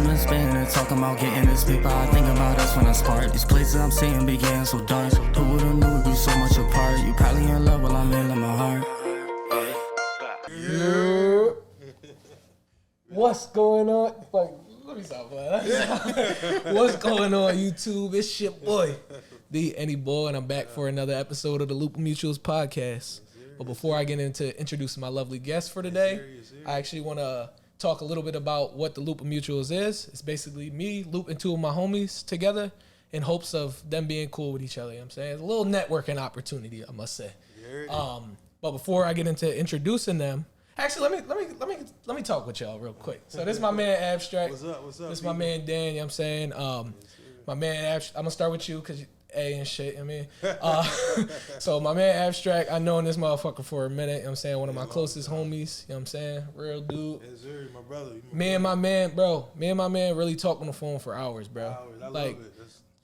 I've been spinning and talking about getting this paper. I think about us when I spark. These places I'm seeing began so dark. Who would've knew we'd be so much apart? You probably in love while I'm in my heart. Yeah. What's going on? Like, let me stop playing. What's going on, YouTube? It's your boy, the Any Boy, and I'm back for another episode of the Loop of Mutuals podcast. But before I get into introducing my lovely guest for today, I actually want to talk a little bit about what the Loop of Mutuals is. It's basically me looping two of my homies together in hopes of them being cool with each other. You know what I'm saying? It's a little networking opportunity, I must say. But before I get into introducing them, actually, let me talk with y'all real quick. So this is my man Abstract. What's up? This is my man Dan. You know what I'm saying? My man Abstract. I'm gonna start with you because A and shit. I mean, so my man Abstract. I known this motherfucker for a minute. You know what I'm saying? One of my closest homies. You know what I'm saying? Real dude. Yes, sir. My brother. Me and my man really talk on the phone for hours, bro. I like love it.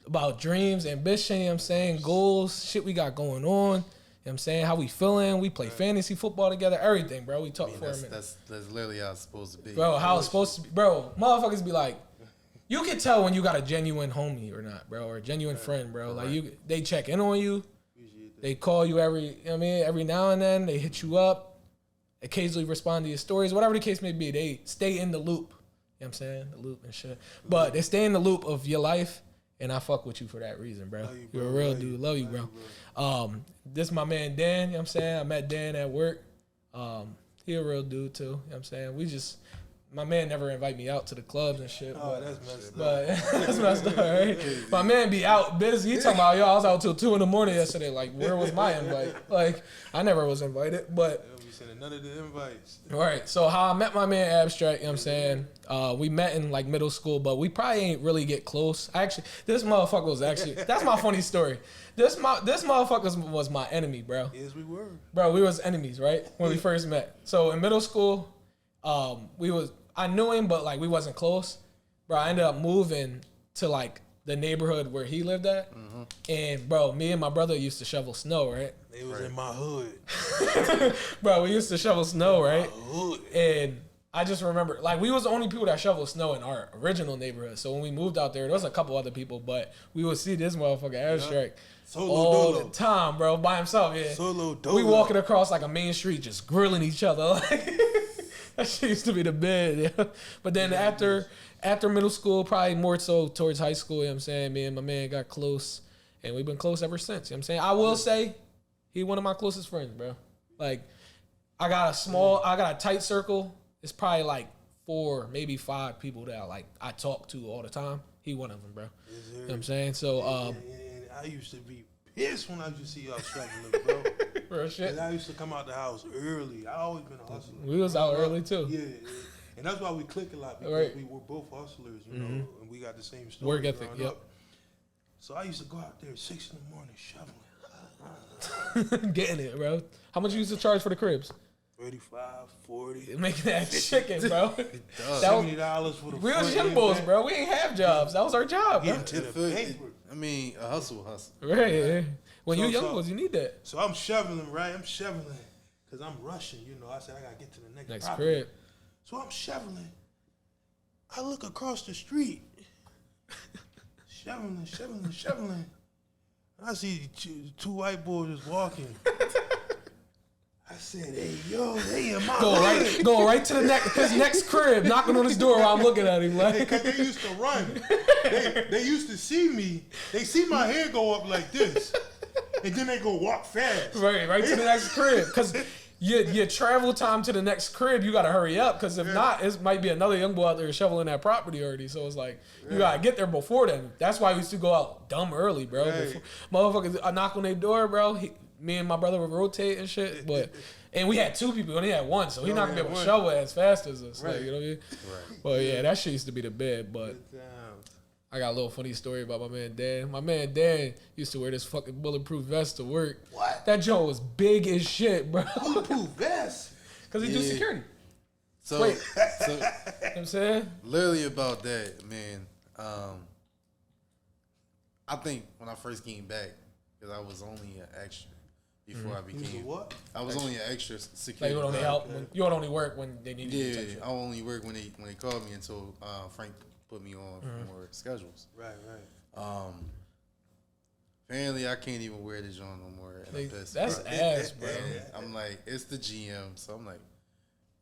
about dreams, ambition. You know what I'm saying? Goals, shit we got going on. You know what I'm saying? How we feeling? We play fantasy football together. Everything, bro. We talk for a minute. That's literally how it's supposed to be. Bro, how it's supposed to be. Bro, motherfuckers be like, you can tell when you got a genuine homie or not, bro, or a genuine friend, bro. Like, they check in on you. They call you every now and then. They hit you up. Occasionally respond to your stories. Whatever the case may be, they stay in the loop. You know what I'm saying? The loop and shit. But they stay in the loop of your life. And I fuck with you for that reason, bro. You're a real dude. Love you, bro. This is my man Dan, you know what I'm saying? I met Dan at work. He a real dude too, you know what I'm saying? My man never invite me out to the clubs and shit. Oh, that's messed up. But that's messed up, right? My man be out busy. He talking about, yo, I was out till 2 a.m. yesterday. Like, where was my invite? Like, I never was invited, but. We sending none of the invites. All right, so how I met my man Abstract, you know what I'm saying? We met in like middle school, but we probably ain't really get close. This motherfucker was actually, that's my funny story. This motherfucker was my enemy, bro. Yes, we were. Bro, we was enemies, right? When we first met. So in middle school, I knew him, but like we wasn't close. Bro, I ended up moving to like the neighborhood where he lived at. Mm-hmm. And bro, me and my brother used to shovel snow, right? They was in my hood. Bro, we used to shovel snow, right? My hood. And I just remember, like, we was the only people that shoveled snow in our original neighborhood. So when we moved out there was a couple other people, but we would see this motherfucker Abstract all the time, bro, by himself. Yeah, Solo dolo. We walking across like a main street, just grilling each other. Like, that shit used to be the bed. Yeah. But then after middle school, probably more so towards high school, you know what I'm saying? Me and my man got close, and we've been close ever since. You know what I'm saying? I will say, he one of my closest friends, bro. Like, I got a tight circle. It's probably like 4, maybe 5 people that I talk to all the time. He one of them, bro. Yes, you know what I'm saying? So, and I used to be pissed when I used to see y'all struggling, bro. Real shit. And I used to come out the house early. I always been a hustler. We was out early too. Yeah. And that's why we click a lot, because right. we were both hustlers, you know, and we got the same story. Work ethic, yep. Up. So I used to go out there at 6 in the morning shoveling. Getting it, bro. How much you used to charge for the cribs? 35, 40. Making that chicken, bro. $70 for the we was young boys, bro. We ain't have jobs. That was our job, bro. Getting to the paper. I mean, a hustle. Right. When you young boys, you need that. So I'm shoveling, right? I'm shoveling because I'm rushing, you know. I said I got to get to the next property. Crib. So I'm shoveling. I look across the street. shoveling. I see two white boys just walking. I said, hey, yo, they in my hood. Go right to his next crib, knocking on his door while I'm looking at him. Like, because they used to run. They used to see me. They see my hair go up like this. And then they go walk fast. Right to the next crib. Because your travel time to the next crib, you got to hurry up. Because if not, it might be another young boy out there shoveling that property already. So it's like, you got to get there before then. That's why we used to go out dumb early, bro. Right. Motherfuckers, I knock on their door, bro. Me and my brother would rotate and shit. And we had 2 people, we only had 1. So he's not going to be able to shovel as fast as us. Right. Like, you know what I mean? Right. But yeah, that shit used to be the bed. But I got a little funny story about my man Dan. My man Dan used to wear this fucking bulletproof vest to work. What? That joint was big as shit, bro. Bulletproof vest? Because he do security. So, you know what I'm saying? Literally about that, man. I think when I first came back, because I was only an extra before I became. What? I was only an extra security. Like, you would only help. You would only work when they needed you. Yeah, I only work when they called me until Frank put me on for more schedules. Right, right. Apparently, I can't even wear the joint no more. And I'm pissed, that's bro. ass, bro. And I'm like, it's the GM, so I'm like,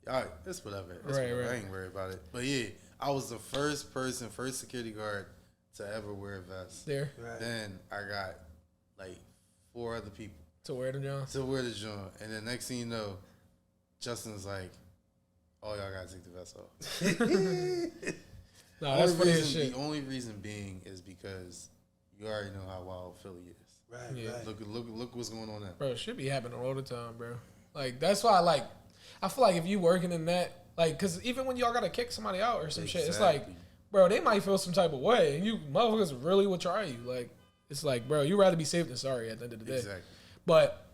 all right, it's whatever. Right. I ain't worried about it. But yeah, I was the first security guard to ever wear a vest. There. Right. Then I got like 4 other people To wear the John. to wear the joint. And then next thing you know, Justin's like, oh, y'all gotta take the vest off. Nah, that's funny as shit. The only reason being is because you already know how wild Philly is. Right, Yeah. right. Look what's going on now. Bro, it should be happening all the time, bro. Like, that's why, I feel like if you working in that, because even when y'all got to kick somebody out or some shit, it's like, Exactly. bro, they might feel some type of way, and you motherfuckers really will try you. Like, it's like, bro, you rather be safe than sorry at the end of the day. Exactly. But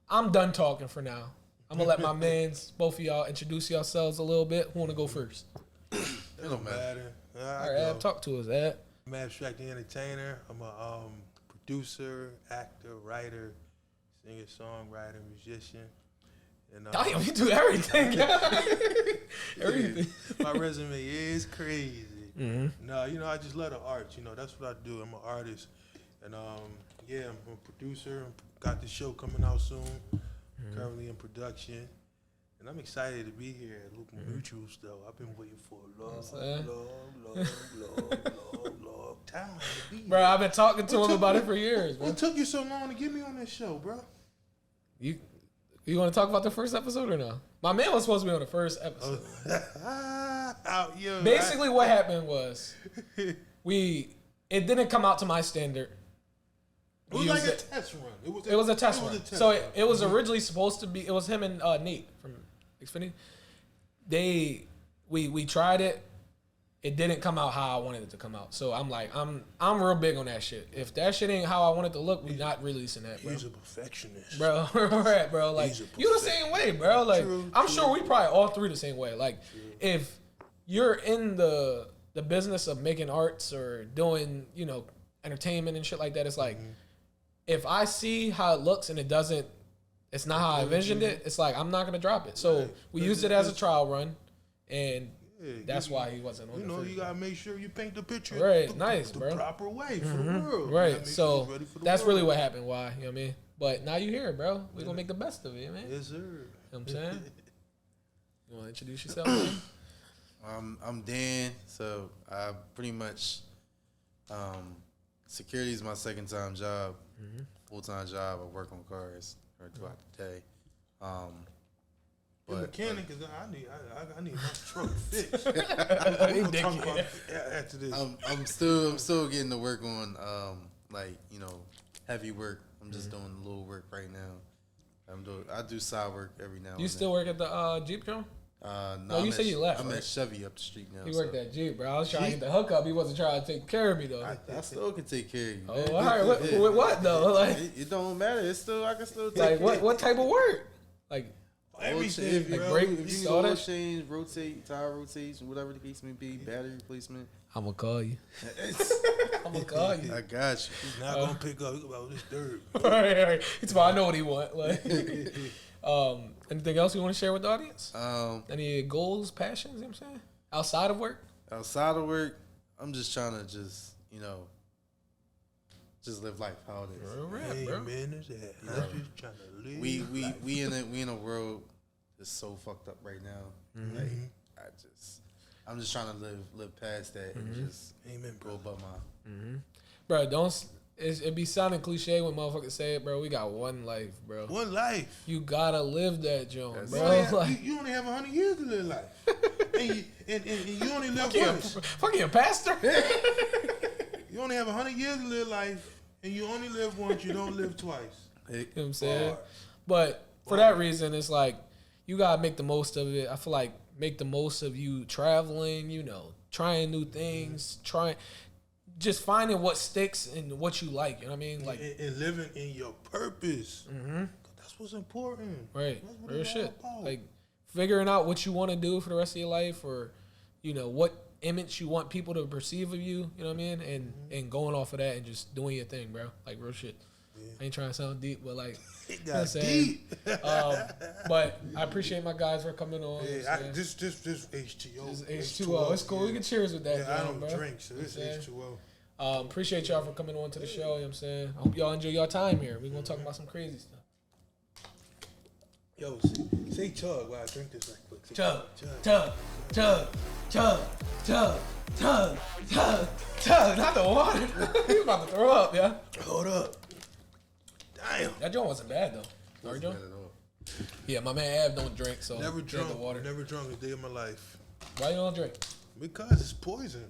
I'm done talking for now. I'm going to let my mans, both of y'all, introduce yourselves a little bit. Who want to go first? It don't matter. All right, Ab, talk to us, Ab. I'm Abstract the Entertainer. I'm a producer, actor, writer, singer, songwriter, musician. And Damn, you do everything. Everything. my resume is crazy. Mm-hmm. No, I just love the arts. That's what I do. I'm an artist. And yeah, I'm a producer. Got the show coming out soon. Currently in production. And I'm excited to be here at Luke Mutuals, though. I've been waiting for a long time to be here. Bro, I've been talking to him about it for years, bro. What took you so long to get me on this show, bro? You want to talk about the first episode or no? My man was supposed to be on the first episode. Basically, what happened was it didn't come out to my standard. It was like a test run. It was a test run. So it was originally supposed to be. It was him and Nate from Xfinity. We tried it. It didn't come out how I wanted it to come out. So I'm like, I'm real big on that shit. If that shit ain't how I want it to look, we not releasing that, bro. He's a perfectionist, bro. Right, bro. Like you the same way, bro. Like I'm sure we probably all three the same way. Like if you're in the business of making arts or doing entertainment and shit like that, it's like if I see how it looks and it's not how I envisioned it, it's like I'm not gonna drop it. So we used it as a trial run, and that's why he wasn't on. You gotta make sure you paint the picture the proper way for the world. Right. So that's really what happened. Why? You know what I mean? But now you here, bro. We gonna make the best of it, man. Yes, sir. You know what I'm saying? You wanna introduce yourself, man? I'm Dan, so I pretty much security is my second time job, full-time job. I work on cars throughout the day. But mechanic is I need my truck fixed. We're gonna talk about after this. I'm still getting to work on heavy work. I'm just doing a little work right now. I do side work every now and then. You still work at the Jeep Joint? No, you said you left. I'm right? at Chevy up the street now. He worked at Jeep, bro. I was trying to get the hookup. He wasn't trying to take care of me though. I still can take care of you. Oh, all right. What though? Like it don't matter. I can still take like care of what type of work? Like everything, like bro. brake, If you need saw oil that? change, rotate, tire rotation, whatever the case may be, battery replacement. I'm gonna call you. I'm gonna call you. I got you. He's not gonna pick up about this dirt. all right. It's about I know what he want. Like, anything else you want to share with the audience? Any goals, passions? You know what I'm saying? Outside of work? Outside of work, I'm just trying to just live life how it is. Real rap, bro. Amen is that. I'm just trying to live. We in a world that's so fucked up right now. Like I'm just trying to live past that and just Amen, go above my. Bro, it be sounding cliche when motherfuckers say it, bro. We got one life, bro. One life. You gotta live that, Joan, That's bro. You only have 100 years to live life, and you only live once. Fucking pastor. You only have 100 years to live life, and you only live once. You don't live twice. You know what I'm saying? Bars. But for that reason, it's like you gotta make the most of it. I feel like make the most of you traveling, trying new things, just finding what sticks and what you like. You know what I mean? Like And living in your purpose. That's what's important. right, That's what real it's all shit. about. Like figuring out what you want to do for the rest of your life, or what image you want people to perceive of you. You know what I mean? And going off of that and just doing your thing, bro. Like real shit. I ain't trying to sound deep, but like, It you know what I'm got saying? deep. But I appreciate my guys for coming on. Yeah, this H2O. This is H2O. It's cool. We can cheers with that. Yeah, I John, don't bro. drink, so this is H2O. Appreciate y'all for coming on to the show. You know what I'm saying? I hope y'all enjoy your time here. We're going to talk about some crazy stuff. Yo, say chug while I drink this right quick. Say Chug, chug, chug, chug, chug, chug, chug, chug. Not the water. He's about to throw up, yeah. Hold up. Damn. That joint wasn't bad, though. Sorry, Joe? Yeah, my man Av don't drink, so Never drink the drunk. water. Never drunk a day of my life. Why you don't drink? Because it's poison.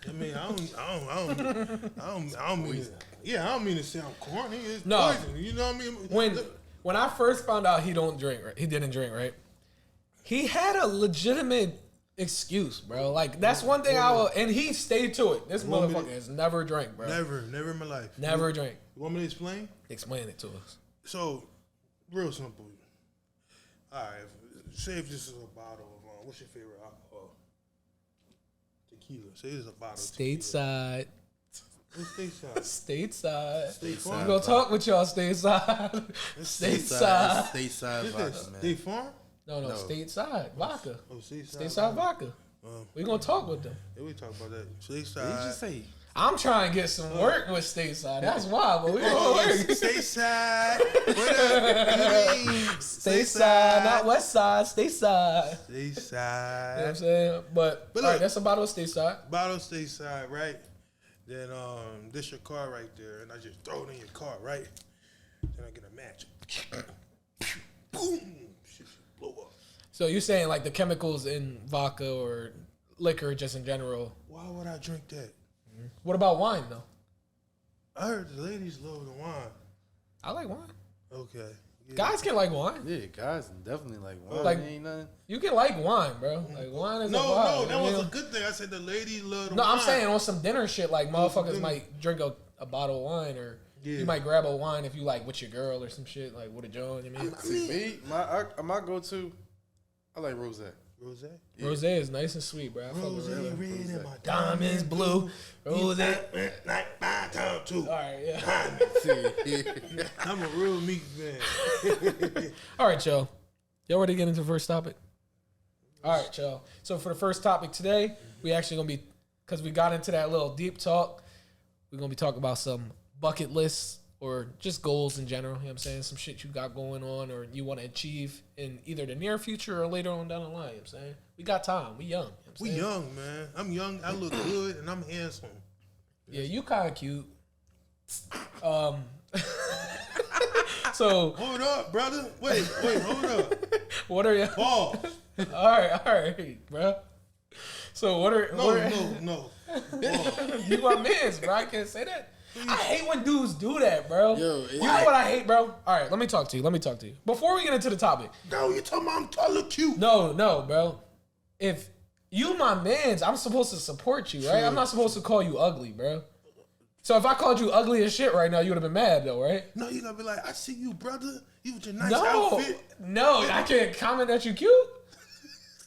I mean, I don't mean to, I don't mean to sound corny. It's poison. You know what I mean? When I first found out he didn't drink, right? He had a legitimate excuse, bro. Like that's one thing and he stayed to it. This motherfucker has never drank, bro. Never in my life. Never drank. You want me to explain? Explain it to us. So, real simple. All right, say if this is a bottle of what's your favorite alcohol? Tequila. Say this is a bottle. Stateside. What's stateside? Stateside. State We're Farm. gonna talk with y'all stateside. Stateside. Stateside vodka, man. State Farm? No, stateside. Vodka. Oh, Stateside vodka. We're gonna talk with them. Yeah, we talk about that. What did you Stateside. just say? I'm trying to get some work with stateside. That's why, but we gonna work. Stateside. What up? Stateside, not west side, stateside. Stateside. You know what I'm saying? But all right, look, that's a bottle of stateside. Bottle stateside, right? Then this your car right there, and I just throw it in your car, right? Then I get a match. Boom! Shit should blow up. So you're saying like the chemicals in vodka or liquor just in general. Why would I drink that? What about wine though? I heard the ladies love the wine. I like wine. Okay. Yeah. Guys can like wine. Yeah, guys definitely like wine. Like- Ain't nothing. You can like wine, bro. Like wine is a No, vibe. that you was know? a good thing. I said the ladies love the No, wine. I'm saying on some dinner shit, like motherfuckers dinner. might drink a bottle of wine, or Yeah. you might grab a wine if you like with your girl or some shit, like with a joint. You mean? See, me, my go-to, I like rosé. Rosé? Yeah. Rosé is nice and sweet, bro. I fuck with Rosé rosé. red and my Diamonds blue. Rosé. Like my time too. All right, yeah. See, I'm a real meat man. All right, y'all. Y'all ready to get into the first topic? All right, y'all. So for the first topic today, we actually gonna be, because we got into that little deep talk, we're gonna be talking about some bucket lists or just goals in general. You know what I'm saying? Some shit you got going on or you want to achieve in either the near future or later on down the line. You know what I'm saying? We got time. We young. You know what I'm We saying? young, man. I'm young. I look good and I'm handsome. Yeah, you kind of cute. So Hold up, brother. Wait, hold up. what are you? Pause. All right, bro. So what are No. you my mans, bro? I can't say that. I hate when dudes do that, bro. Yo, you know what I hate, bro? All right, let me talk to you. Before we get into the topic. No, you talking about I look cute. No, bro. If you my mans, I'm supposed to support you, right? I'm not supposed to call you ugly, bro. So if I called you ugly as shit right now, you would have been mad though, right? No, you gonna be like, I see you, brother. You with your nice No, outfit. I can't comment that you cute.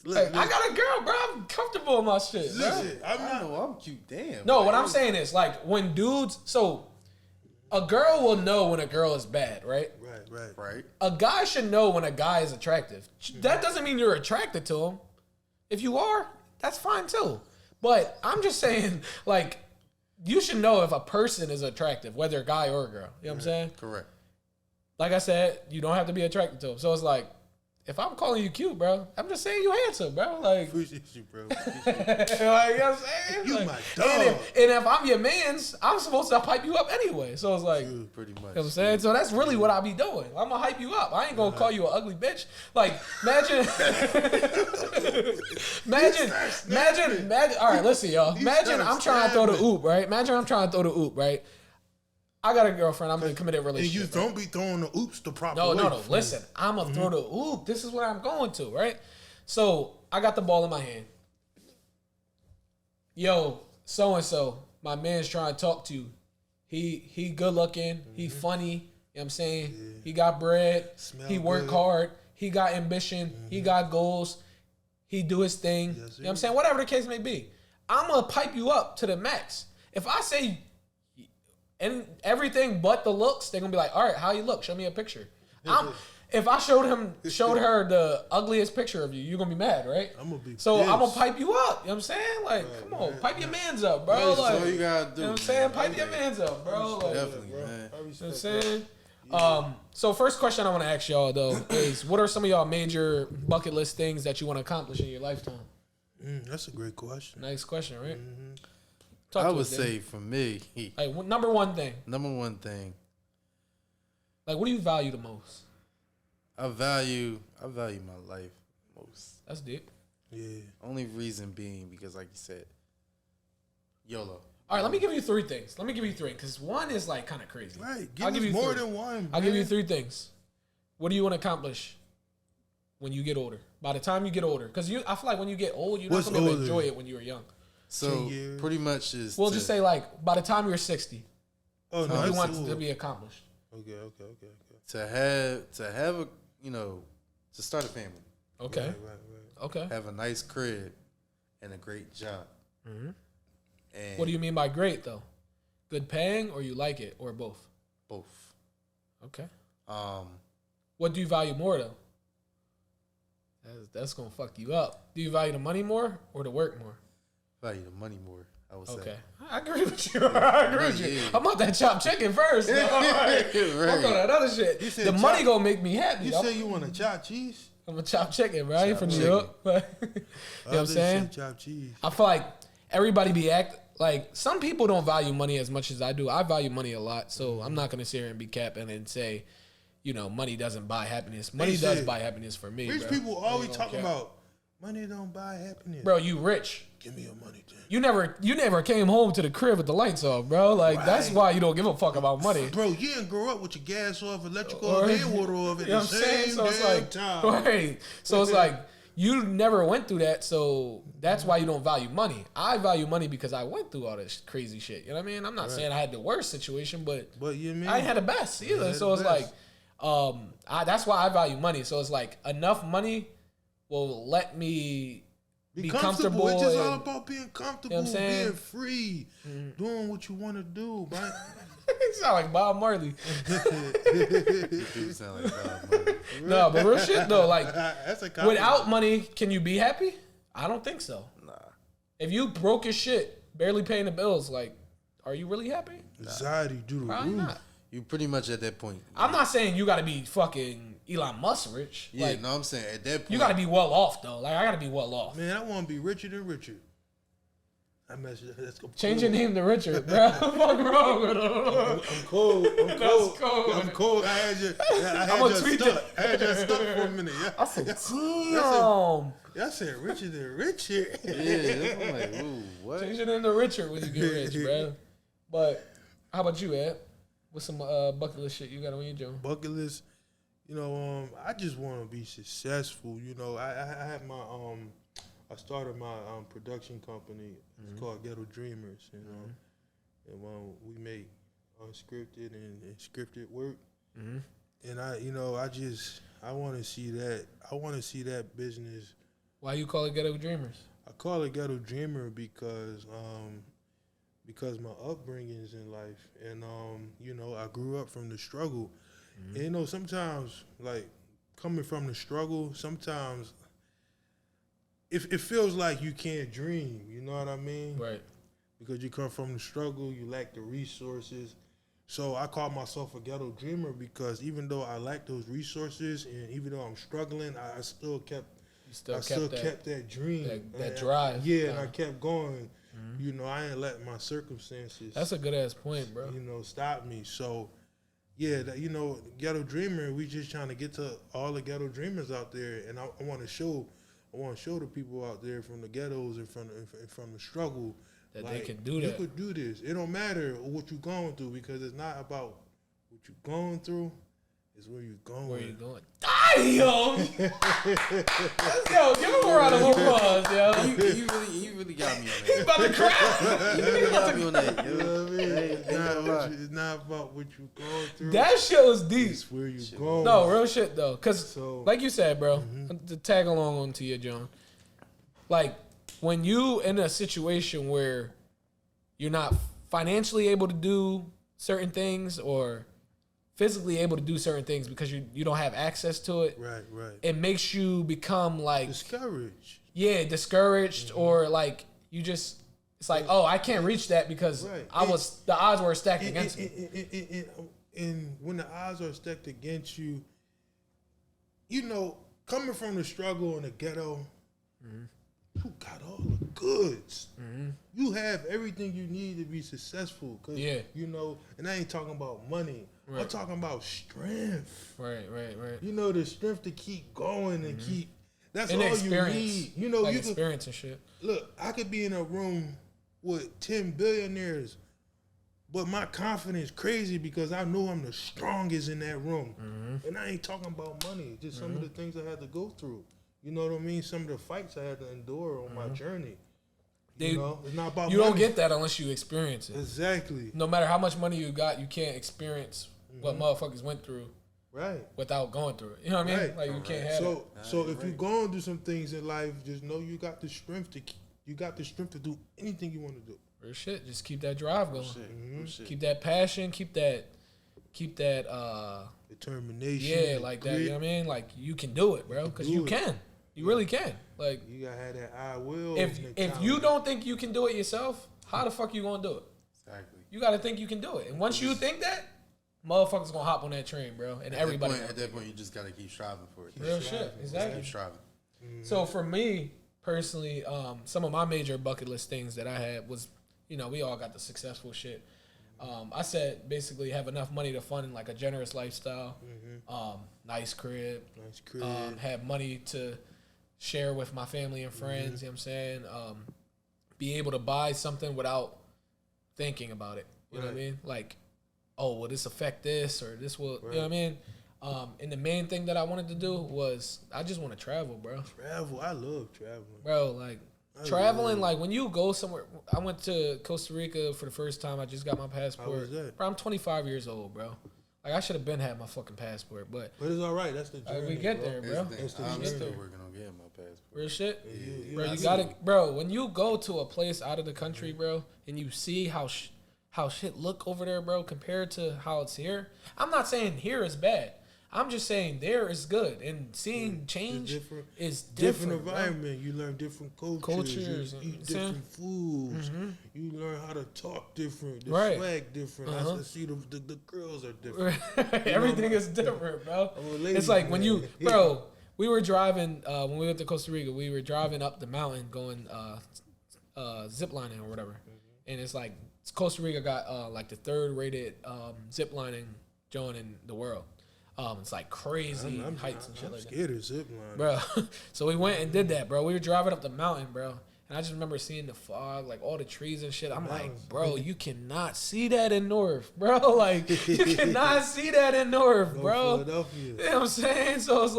Look, I got a girl, bro. I'm comfortable in my shit, bro. listen, I'm I not. know I'm cute. Damn. No, what I'm saying is like when dudes, so a girl will know when a girl is bad, right? Right. A guy should know when a guy is attractive. That doesn't mean you're attracted to him. If you are, that's fine too. But I'm just saying, like, you should know if a person is attractive, whether a guy or a girl. You know what I'm saying? Correct. Like I said, you don't have to be attracted to him. So it's like, if I'm calling you cute, bro, I'm just saying you handsome, bro. Like, Appreciate you, bro. like, you know what I'm saying? You Like, my and dog. if I'm your mans, I'm supposed to hype you up anyway. So it's like, Pretty much. you know what I'm saying? So that's really what I be doing. I'm gonna hype you up. I ain't gonna call you an ugly bitch. Like, imagine. All right, listen, y'all. Imagine I'm trying to throw the oop, right? Imagine I'm trying to throw the oop, right? I got a girlfriend. I'm in a committed And you relationship. don't be throwing the oops the proper No, way. no. Listen, I'm gonna throw the oop. This is where I'm going to, right? So I got the ball in my hand. Yo, so and so, my man's trying to talk to you. He good looking. He funny. You know what I'm saying? He got bread. Smell he work good. hard. He got ambition. He got goals. He do his thing. You know what I'm saying? Whatever the case may be. I'm gonna pipe you up to the max. If I say and everything but the looks, they're gonna be like, all right, how you look? Show me a picture. If I showed her the ugliest picture of you, you're gonna be mad, right? I'm gonna be so pissed. I'm gonna pipe you up. You know what I'm saying? Like, come on, pipe your mans up, bro. That's Like, all you gotta do. You know what I'm saying? Pipe your mans up, bro. Like, Definitely, man. I you know what I'm respect saying? that. So first question I want to ask y'all though is, what are some of y'all major bucket list things that you want to accomplish in your lifetime? That's a great question. Nice question, right? I to would us, Dan. say for me, Like number one thing. Like, what do you value the most? I value my life most. That's deep. Yeah. Only reason being because, like you said, YOLO. All right, let me give you three things. Let me give you three, because one is like kind of crazy. Right. I'll give you more three. than one. I'll give you man. three things. What do you want to accomplish when you get older? By the time you get older, because I feel like when you get old, you're not What's gonna be able to older? enjoy it when you were young. 10 So years. pretty much is. We'll just say like by the time you're 60, Oh no, what do you that's want cool. to be accomplished? Okay. to have a to start a family, Okay. Right. Okay. have a nice crib, and a great job. And What do you mean by great though? Good paying, or you like it, or both? both? Okay. Um, What do you value more though? That's gonna fuck you up. Do you value the money more or the work more? value the money more. I would say. Okay, I agree with you. I agree with you. Yeah. I'm about that chopped chicken first. Right. I'm on that other shit. You said The money chop- gonna make me happy. You say you want to chop cheese? I'm a chopped chicken, right? Chopped From New chicken. York. You know what I'm saying? Chop cheese. I feel like everybody be like some people don't value money as much as I do. I value money a lot, so I'm not gonna sit here and be capping and say, money doesn't buy happiness. Money They does say- buy happiness for me. Rich bro. people always Ain't talking gonna cap. about money don't buy happiness. Bro, you rich. Give me your money, then. You never came home to the crib with the lights off, bro. Like that's Right. why you don't give a fuck about money. Bro, you didn't grow up with your gas off, electrical Or- off, and water off at You know the what I'm saying? same So it's damn like, time. right. So it's like you never went through that, so that's why you don't value money. I value money because I went through all this crazy shit. You know what I mean? I'm not saying I had the worst situation, but But you mean I ain't had the best either. had So the it's best. like, that's why I value money. So it's like enough money will let me be comfortable. It's just all and- about being comfortable, You know what I'm saying? being free, doing what you want to do, man. You sound like Bob Marley. You do sound like Bob Marley. No, but real shit though. Like That's a compliment. without money, can you be happy? I don't think so. Nah. If you broke as shit, barely paying the bills, like, are you really happy? Anxiety do the Probably roof. not. You pretty much at that point. I'm not saying you got to be fucking Elon Musk rich. Yeah, Like, no, I'm saying at that point. you got to be well off though. Like, I got to be well off. Man, I want to be richer than Richard. I messed it. Let's go. Change your name to Richard, bro. Fuck wrong with him. I'm cold. I'm cold. cold. I'm cold. I had you. I had I'ma you tweet stuck. I had you stuck for a minute. Yeah. I said, damn. Y'all said Richard than Richard. Yeah, I'm like, ooh, what? Change your name to Richard when you get rich, bro. But how about you, Ed? What's some bucket list shit you got on your joint? Bucket list. I just want to be successful. I had my I started my production company. It's called Ghetto Dreamers. And we make unscripted and scripted work. And I want to see that. I want to see that business. Why you call it Ghetto Dreamers? I call it Ghetto Dreamer because my upbringings in life, and I grew up from the struggle. And sometimes, like, coming from the struggle, sometimes it feels like you can't dream. You know what I mean? Right. Because you come from the struggle, you lack the resources. So I call myself a ghetto dreamer because even though I lack those resources, and even though I'm struggling, I still kept. You still kept that dream, that drive. Yeah, and I kept going. I ain't let my circumstances. That's a good ass point, bro. Stop me. So, yeah, Ghetto Dreamer. We just trying to get to all the ghetto dreamers out there, and I want to show the people out there from the ghettos and from the struggle That like, they can do that. You could do this. It don't matter what you're going through because it's not about what you're going through. It's where you're going. Where you going? Damn! Let's go. Give him a round of applause, yo. You really got me on He's that. about to cry. You really got me on that, yo. You know what I mean? Hey, It's not about what you're going through. That shit was deep. It's where you're going. No, real shit though. Cause So- like you said, bro, to tag along onto you, John. Like when you in a situation where you're not financially able to do certain things or physically able to do certain things because you don't have access to it. Right. It makes you become like Discouraged. Yeah, discouraged or like you just it's like, oh, I can't reach that because the odds were stacked against me. And when the odds are stacked against you, you know, coming from the struggle in the ghetto, you got all the goods. You have everything you need to be successful. Cause, you know, and I ain't talking about money. I'm talking about strength. Right. You know, the strength to keep going and keep. That's and all experience. you need. You know, like you experience and shit. Look, I could be in a room with 10 billionaires, but my confidence crazy because I know I'm the strongest in that room. And I ain't talking about money, just some of the things I had to go through. You know what I mean? Some of the fights I had to endure on my journey. You know, it's not about you money. don't get that unless you experience it. Exactly. No matter how much money you got, you can't experience what motherfuckers went through. Right. Without going through it. You know what I mean? Like you can't have it. So if you're going through some things in life, just know you got the strength to do anything you want to do. Real shit. Just keep that drive going. Shit. Keep that passion. Keep that determination. Yeah, like that. You know what I mean? Like you can do it, bro. Because you can. You really can. Like you gotta have that I will. If you don't think you can do it yourself, how the fuck you gonna do it? Exactly. You gotta think you can do it. And once you think that, motherfuckers gonna hop on that train, bro. And everybody. At that point, you just gotta keep striving for it. Real shit. Exactly. Keep striving. So for me personally, some of my major bucket list things that I had was, you know, we all got the successful shit. I said basically have enough money to fund like a generous lifestyle, nice crib, have money to share with my family and friends. You know what I'm saying? Be able to buy something without thinking about it. You know what I mean? Like, oh, will this affect this or this will? You know what I mean? And the main thing that I wanted to do was I just want to travel, bro. Travel, I love traveling, bro. Like traveling, like when you go somewhere. I went to Costa Rica for the first time. I just got my passport. How was that? Bro, I'm 25 years old, bro. Like I should have been had my fucking passport, but it's all right. That's the journey. We get there, bro. I'm still working on getting my passport. Real shit, bro. You gotta, bro. When you go to a place out of the country, bro, and you see how shit look over there, bro, compared to how it's here. I'm not saying here is bad. I'm just saying there is good, and seeing change is different. Environment. Bro. You learn different cultures. You eat different foods. You learn how to talk different. The swag different. I see the girls are different. Everything is different, bro. It's like when you, bro. We were driving when we went to Costa Rica. We were driving up the mountain, going ziplining or whatever, and it's like Costa Rica got like the 3rd rated ziplining joint in the world. It's like crazy heights and shit like that. I'm scared of zipline, bro. So we went and did that, bro. We were driving up the mountain, bro, and I just remember seeing the fog, like all the trees and shit. I'm like, bro, you cannot see that in North, bro. Like you cannot see that in North, bro. Philadelphia. You know what I'm saying? So it's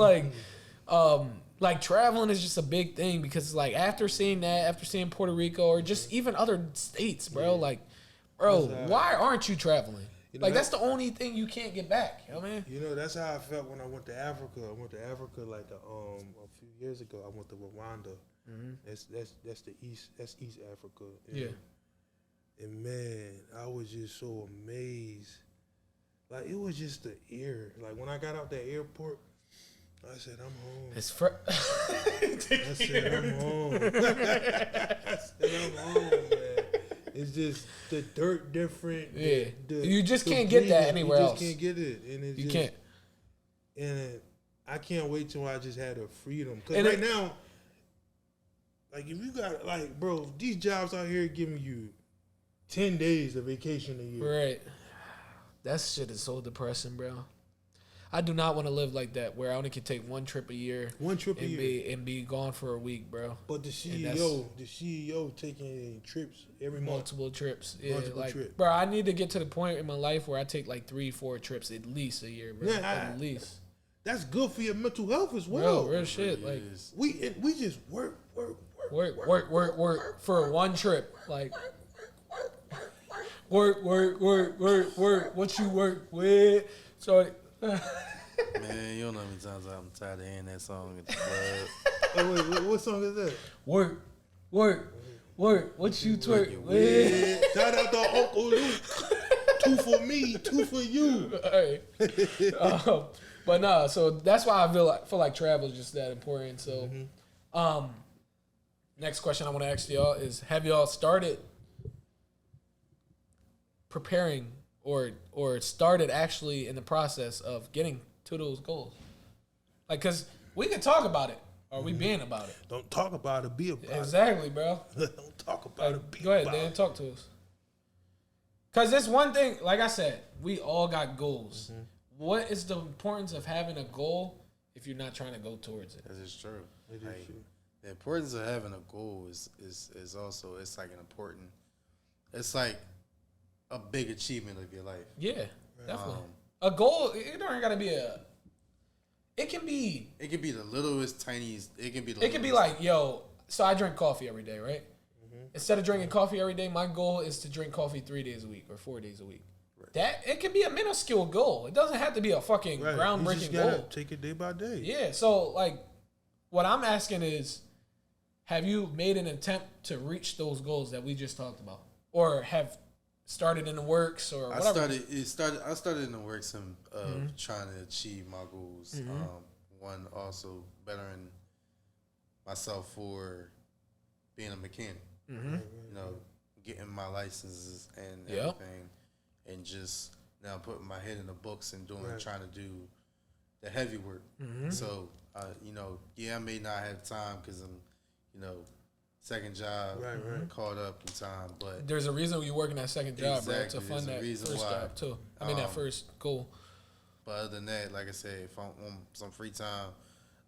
like traveling is just a big thing because it's like after seeing Puerto Rico or just even other states, bro. Like, bro, why aren't you traveling? You know, like that's the only thing you can't get back. You know what I mean? You know, that's how I felt when I went to Africa. I went to Africa like a few years ago. I went to Rwanda. That's the East. That's East Africa. And, and man, I was just so amazed. Like it was just the air. Like when I got out that airport, I said, I'm home. It's I said, I'm home. I said, I'm home, man. It's just the dirt different. Yeah. You just can't get that anywhere else. You just can't get it. And you can't. And I can't wait till I just had the freedom. Because right now, like if you got, like, bro, these jobs out here giving you 10 days of vacation a year. Right. That shit is so depressing, bro. I do not want to live like that where I only can take one trip a year. And be gone for a week, bro. But the CEO taking trips every month. Multiple trips. Yeah, multiple trips. Bro, I need to get to the point in my life where I take like 3-4 trips at least a year, bro. Yeah, at least. That's good for your mental health as well. Real shit. Like we just work for one trip. Like work. What you work with? So. Man, you don't know how many times I'm tired of hearing that song at the club. Oh, wait, what song is that? Work. What you twerk with? Shout out to Uncle Luke. 2 for me, 2 for you. Hey. But no, so that's why I feel like travel is just that important. So, next question I want to ask y'all is: have y'all started preparing or started actually in the process of getting to those goals? Like, cause we can talk about it. Are we being about it? Don't talk about it, be about Exactly, bro. it. Don't talk about it, be Go ahead, about Dan. it. Talk to us. Cause it's one thing. Like I said, we all got goals. What is the importance of having a goal if you're not trying to go towards it? That is true. It is Like, true. the importance of having a goal is also, it's like an important, it's like a big achievement of your life. Yeah, definitely. A goal, it don't gotta be it can be the littlest, tiniest. It can be like, yo, so I drink coffee every day, right? Instead of drinking coffee every day, my goal is to drink coffee 3 days a week or 4 days a week. Right. That it can be a minuscule goal. It doesn't have to be a fucking groundbreaking you just gotta goal. take it day by day. Yeah. So like, what I'm asking is, have you made an attempt to reach those goals that we just talked about, or have started in the works or whatever? I started in the works of trying to achieve my goals. One, also bettering myself for being a mechanic. You know, getting my licenses and everything, and just now putting my head in the books and trying to do the heavy work. So, you know, I may not have time because I'm, you know, second job, caught up in time, but there's a reason you're working that second job, bro, to fund that reason first why. job too. I mean, that first goal. But other than that, like I said, if I want some free time,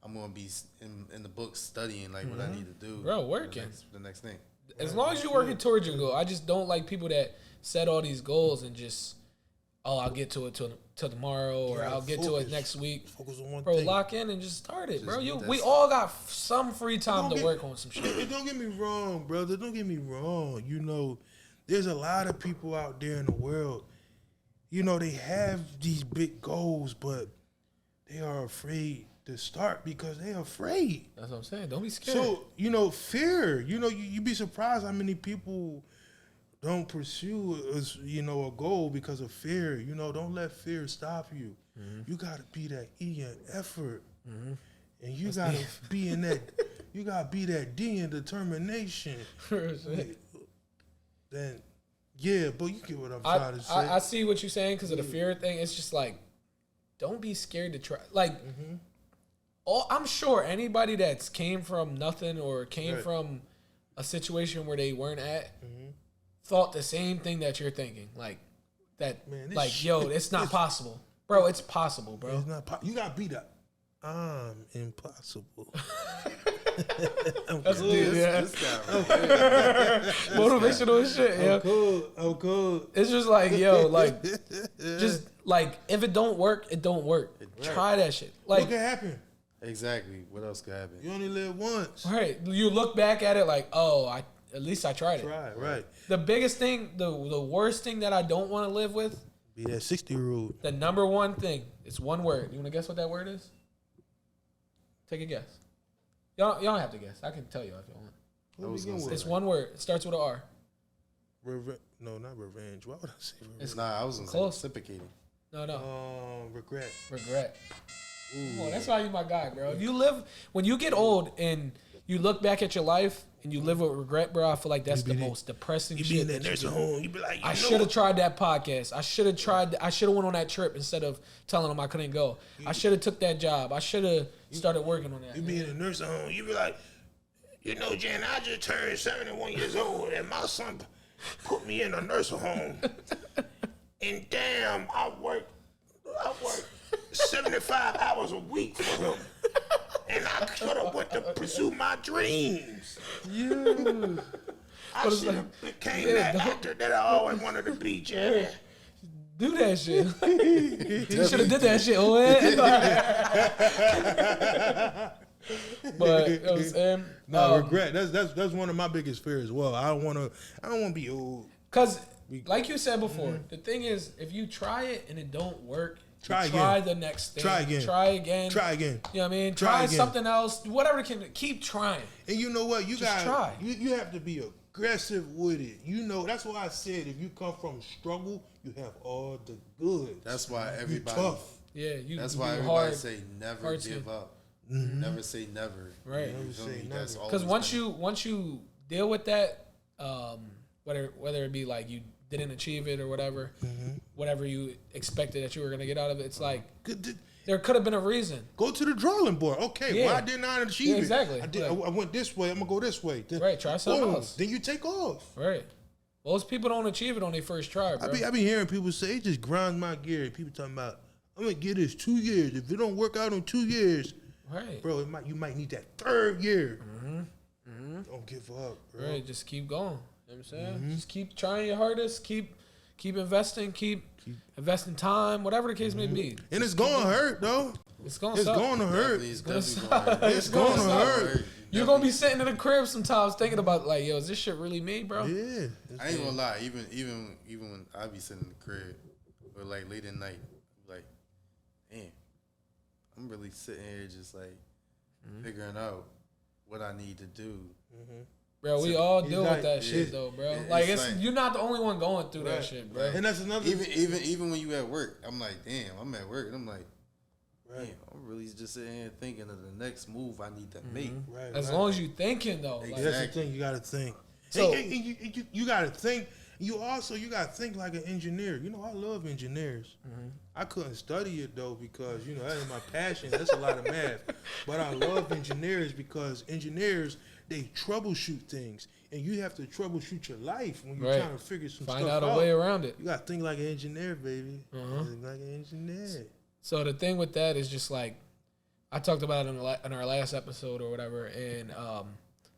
I'm gonna be in the books studying like what I need to do, bro. Working the next thing. As long as you're working towards your goal. I just don't like people that set all these goals and just, I'll get to it till tomorrow, or I'll get to it next week. Focus on one bro, thing. lock in and just start it, bro. Just We all got some free time to work on some shit. Don't get me wrong, brother. Don't get me wrong. You know, there's a lot of people out there in the world, you know, they have these big goals, but they are afraid to start because they're afraid. That's what I'm saying. Don't be scared. So, you know, fear, you know, you'd be surprised how many people don't pursue, you know, a goal because of fear. You know, don't let fear stop you. You got to be that E in effort. And you got to be in that, you got to be that D in determination. Then, yeah, but you get what I'm trying to say. I see what you're saying because of the fear thing. It's just like, don't be scared to try. Like, I'm sure anybody that's came from nothing or came from a situation where they weren't at thought the same thing that you're thinking. Like, that, Man, like, yo, it's not possible. Bro, it's possible, bro. It's not you got to be that. I'm impossible. That's deep, yeah. This guy, Motivational as shit, yeah. I'm cool. It's just like, yo, like, just like, if it don't work, it don't work. Try that shit. Like, What can happen? exactly. What else could happen? You only live once. right. You look back at it like, oh, at least I tried it. Right. The biggest thing, the worst thing that I don't want to live with, Be that 60 rule. the number one thing, it's one word. You want to guess what that word is? Take a guess. Y'all don't have to guess. I can tell you if you want. What we begin with? It's one word. It starts with an R. No, not revenge. Why would I say revenge? It's Nah, I was gonna say close. reciprocating. No. Regret. Regret. Come on, that's why you my guy, bro. If you live, when you get old and you look back at your life and you live with regret, bro, I feel like that's the most depressing You shit. be in that that you nursing do. home. You be like, I should have tried that podcast. I should have went on that trip instead of telling them I couldn't go. I should have took that job. I should have started working on that. You be in a nursing home. You be like, you know, Jen, I just turned 71 years old and my son put me in a nursing home. And damn, I work 75 hours a week for him. And I could have went to pursue my dreams. Yeah. I should have became that actor that I always wanted to be, Jen. Do that shit. You should have did that shit, Owen. But you know what I'm saying? No, regret. That's one of my biggest fears as well. I don't want to be old. Cause like you said before, the thing is, if you try it and it don't work, Try the next thing. Try again. Try again. Try again. You know what I Try mean? Try again. something else. Whatever can keep trying. And you know what? You Just try. You have to be aggressive with it. You know, that's why I said if you come from struggle, you have all the goods. That's why You everybody. tough. Yeah, That's you why everybody hard, say never hard give skin. up. Never say never. Right. You Never feel say me? never. That's Because always once you deal with that, whether it be like you didn't achieve it or whatever, whatever you expected that you were gonna get out of it, it's like there could have been a reason. Go to the drawing board. Okay, Yeah. why didn't I achieve Yeah, it? exactly. I did. Like- I went this way. I'm gonna go this way. Then, Right, try something boom, else. Then you take off. Right. Most people don't achieve it on their first try, bro. I be hearing people say it just grinds my gear. People talking about I'm gonna get this 2 years. If it don't work out in 2 years, right. bro, you might need that 3rd year. Don't give up, bro. Right. Just keep going. You know what I'm saying? Just keep trying your hardest. Keep investing. Keep investing time. Whatever the case may be. And it's gonna hurt though. It's gonna It's suck. gonna hurt. It's definitely gonna hurt. It's gonna hurt. You're gonna be sitting in the crib sometimes thinking about like, yo, is this shit really me, bro? Yeah. I ain't gonna lie. Even when I be sitting in the crib or like late at night, like, damn, I'm really sitting here just like figuring out what I need to do. Bro, we all He's deal like- with that shit yeah. though, bro. It's Like it's like- you're not the only one going through that Right. shit, bro. And that's another. Even when you at work, I'm like, damn, I'm at work, and I'm like, Right. damn, I'm really just sitting here thinking of the next move I need to make. Right. As right. long as you thinking though, like, That's the Exactly. thing you gotta think. So- And you gotta think. You gotta think like an engineer. You know, I love engineers. I couldn't study it though because you know that ain't my passion. That's a lot of math. But I love engineers because engineers they troubleshoot things, and you have to troubleshoot your life when you're Right. trying to figure some find stuff out a way around it. You gotta think like an engineer, baby. Think like an engineer. So the thing with that is just like I talked about it in our last episode or whatever, and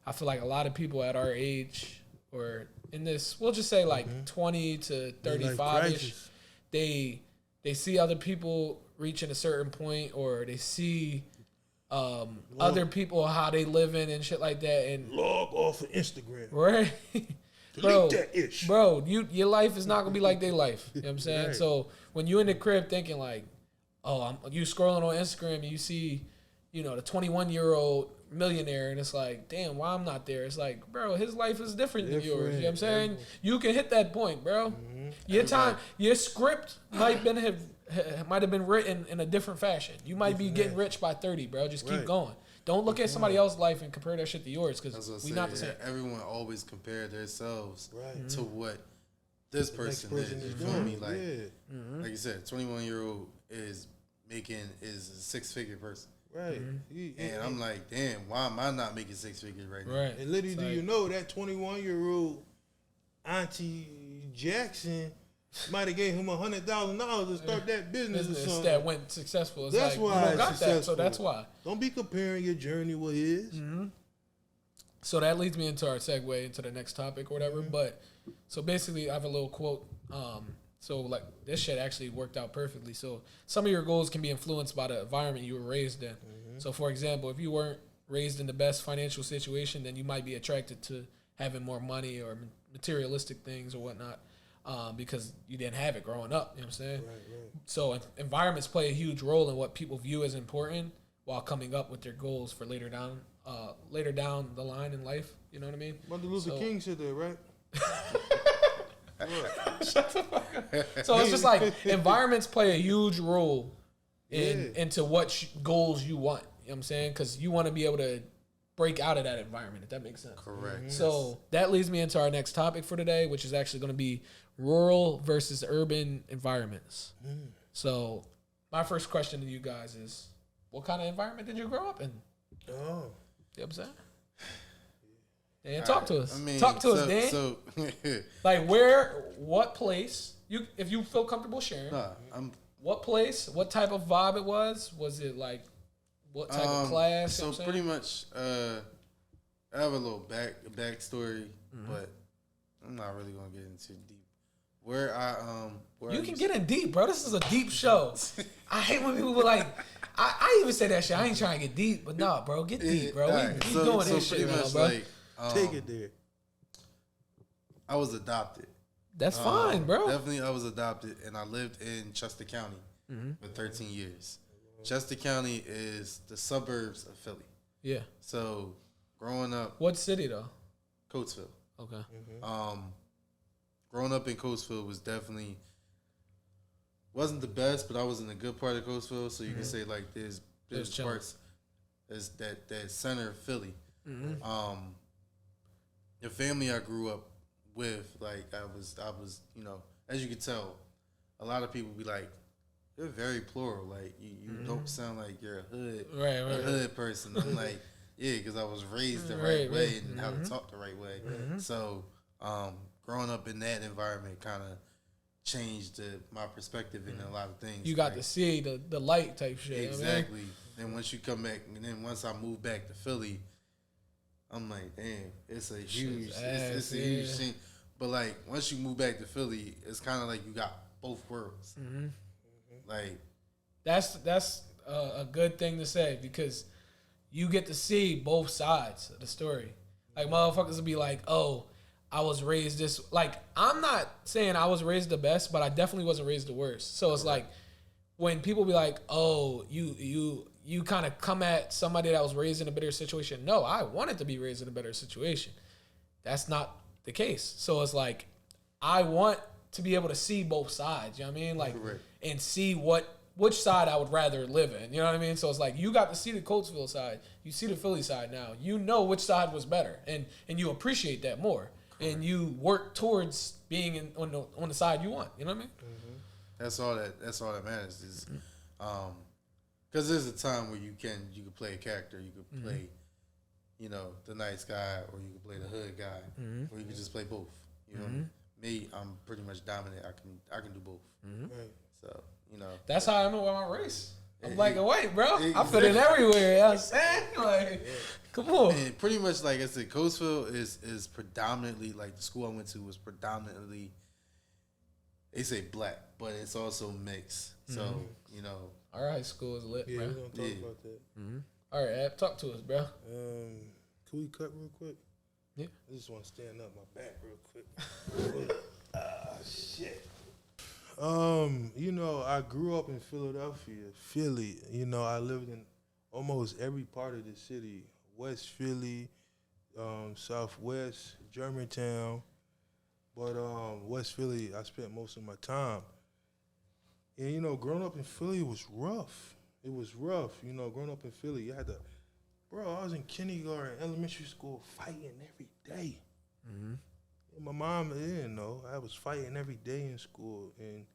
I feel like a lot of people at our age or in this, we'll just say like 20 to 35 ish, crisis. they see other people reaching a certain point, or they see other people how they living and shit like that, and Log off of Instagram. right, Delete that ish. bro, your life is not gonna be like their life. You know what I'm saying? Right. So when you in the crib thinking like, oh, you scrolling on Instagram and you see, the 21-year-old millionaire, and it's like, damn, why I'm not there? It's like, bro, his life is different than yours. You know what I'm saying? Different. You can hit that point, bro. Your time, your script might have been written in a different fashion. You might be getting rich by 30, bro. Just keep Right. going. Don't look at somebody else's life and compare that shit to yours, That's what because I we say, not the same. everyone always compare themselves Right. to what this person, person is. is You feel doing. me? Like, Yeah. like you said, 21-year-old is a 6-figure person, Right. and I'm like, damn, why am I not making 6 figures right now? Right. And literally, It's do like- you know that 21-year-old Auntie Jackson might have gave him $100,000 to start that business or business something? that went successful. It's That's like, why you don't it's got that, so successful. that's why. Don't be comparing your journey with his. So that leads me into our segue into the next topic or whatever. But so basically, I have a little quote. So like this shit actually worked out perfectly. So some of your goals can be influenced by the environment you were raised in. So for example, if you weren't raised in the best financial situation, then you might be attracted to having more money or materialistic things or whatnot, because you didn't have it growing up. You know what I'm saying? Right. So environments play a huge role in what people view as important while coming up with their goals for later down the line in life. You know what I mean? Martin Luther So- King said that, right? So it's just like environments play a huge role in Yeah. into what goals you want. You know what I'm saying? Because you want to be able to break out of that environment, if that makes sense. Correct. So that leads me into our next topic for today, which is actually going to be rural versus urban environments. So my first question to you guys is, what kind of environment did you grow up in? Oh. You know what I'm saying? Dan, talk to us. I mean, Talk to us, Dan. So, Like what place, if you feel comfortable sharing, nah, I'm what place, what type of vibe it was? Was it like, what type of class? So you know what I'm pretty saying? much, I have a little backstory, but I'm not really gonna get into deep. Where You can get in deep, bro. This is a deep show. I hate when people were like, I even say that shit. I ain't trying to get deep, but nah, bro, get deep, bro. Alright, We doing this shit now, bro. like, Take it there. I was adopted. That's fine, bro. Definitely, I was adopted, and I lived in Chester County for 13 years. Chester County is the suburbs of Philly. Yeah. So, growing up, What city though? Coatesville. Okay. Growing up in Coatesville was definitely wasn't the best, but I was in a good part of Coatesville, so you can say like there's parts as that center of Philly. The family I grew up with, like I was, as you can tell, a lot of people be like, you're very plural. Like you don't sound like you're a hood person. I'm like, yeah, because I was raised the right way and how to talk the right way. So growing up in that environment kind of changed my perspective in a lot of things. You got to see the light type shit. Exactly. And once you come back, and then once I moved back to Philly, I'm like, damn, it's a huge thing. But like once you move back to Philly, it's kind of like you got both worlds. Like that's a good thing to say because you get to see both sides of the story. Like motherfuckers will be like, oh, I was raised this. Like I'm not saying I was raised the best, but I definitely wasn't raised the worst. So it's like when people be like, oh, you kind of come at somebody that was raised in a better situation. No, I wanted to be raised in a better situation. That's not the case. So it's like I want to be able to see both sides, you know what I mean? Like and see which side I would rather live in. You know what I mean? So it's like you got to see the Coatesville side, you see the Philly side now. You know which side was better and you appreciate that more. And you work towards being on the side you want. You know what I mean? That's all that matters is because there's a time where you can play a character, you could play, the nice guy, or you could play the hood guy, or you could just play both. You know, me, I'm pretty much dominant. I can do both. Right. So that's how I know my race. I'm black and white, bro. I fit in everywhere. You know what I'm saying? Like, come on. And pretty much, like I said, Coatesville is predominantly, like the school I went to was predominantly, they say black, but it's also mixed. So, Our high school is lit, Yeah, bro. we're going to talk about that. All right, Ab, talk to us, bro. Can we cut real quick? Yeah. I just want to stand up my back real quick. Shit. I grew up in Philadelphia, Philly. I lived in almost every part of the city. West Philly, Southwest, Germantown. But West Philly, I spent most of my time. And, growing up in Philly was rough. It was rough. Growing up in Philly, you had to... Bro, I was in kindergarten, elementary school, fighting every day. And my mom didn't know. I was fighting every day in school. And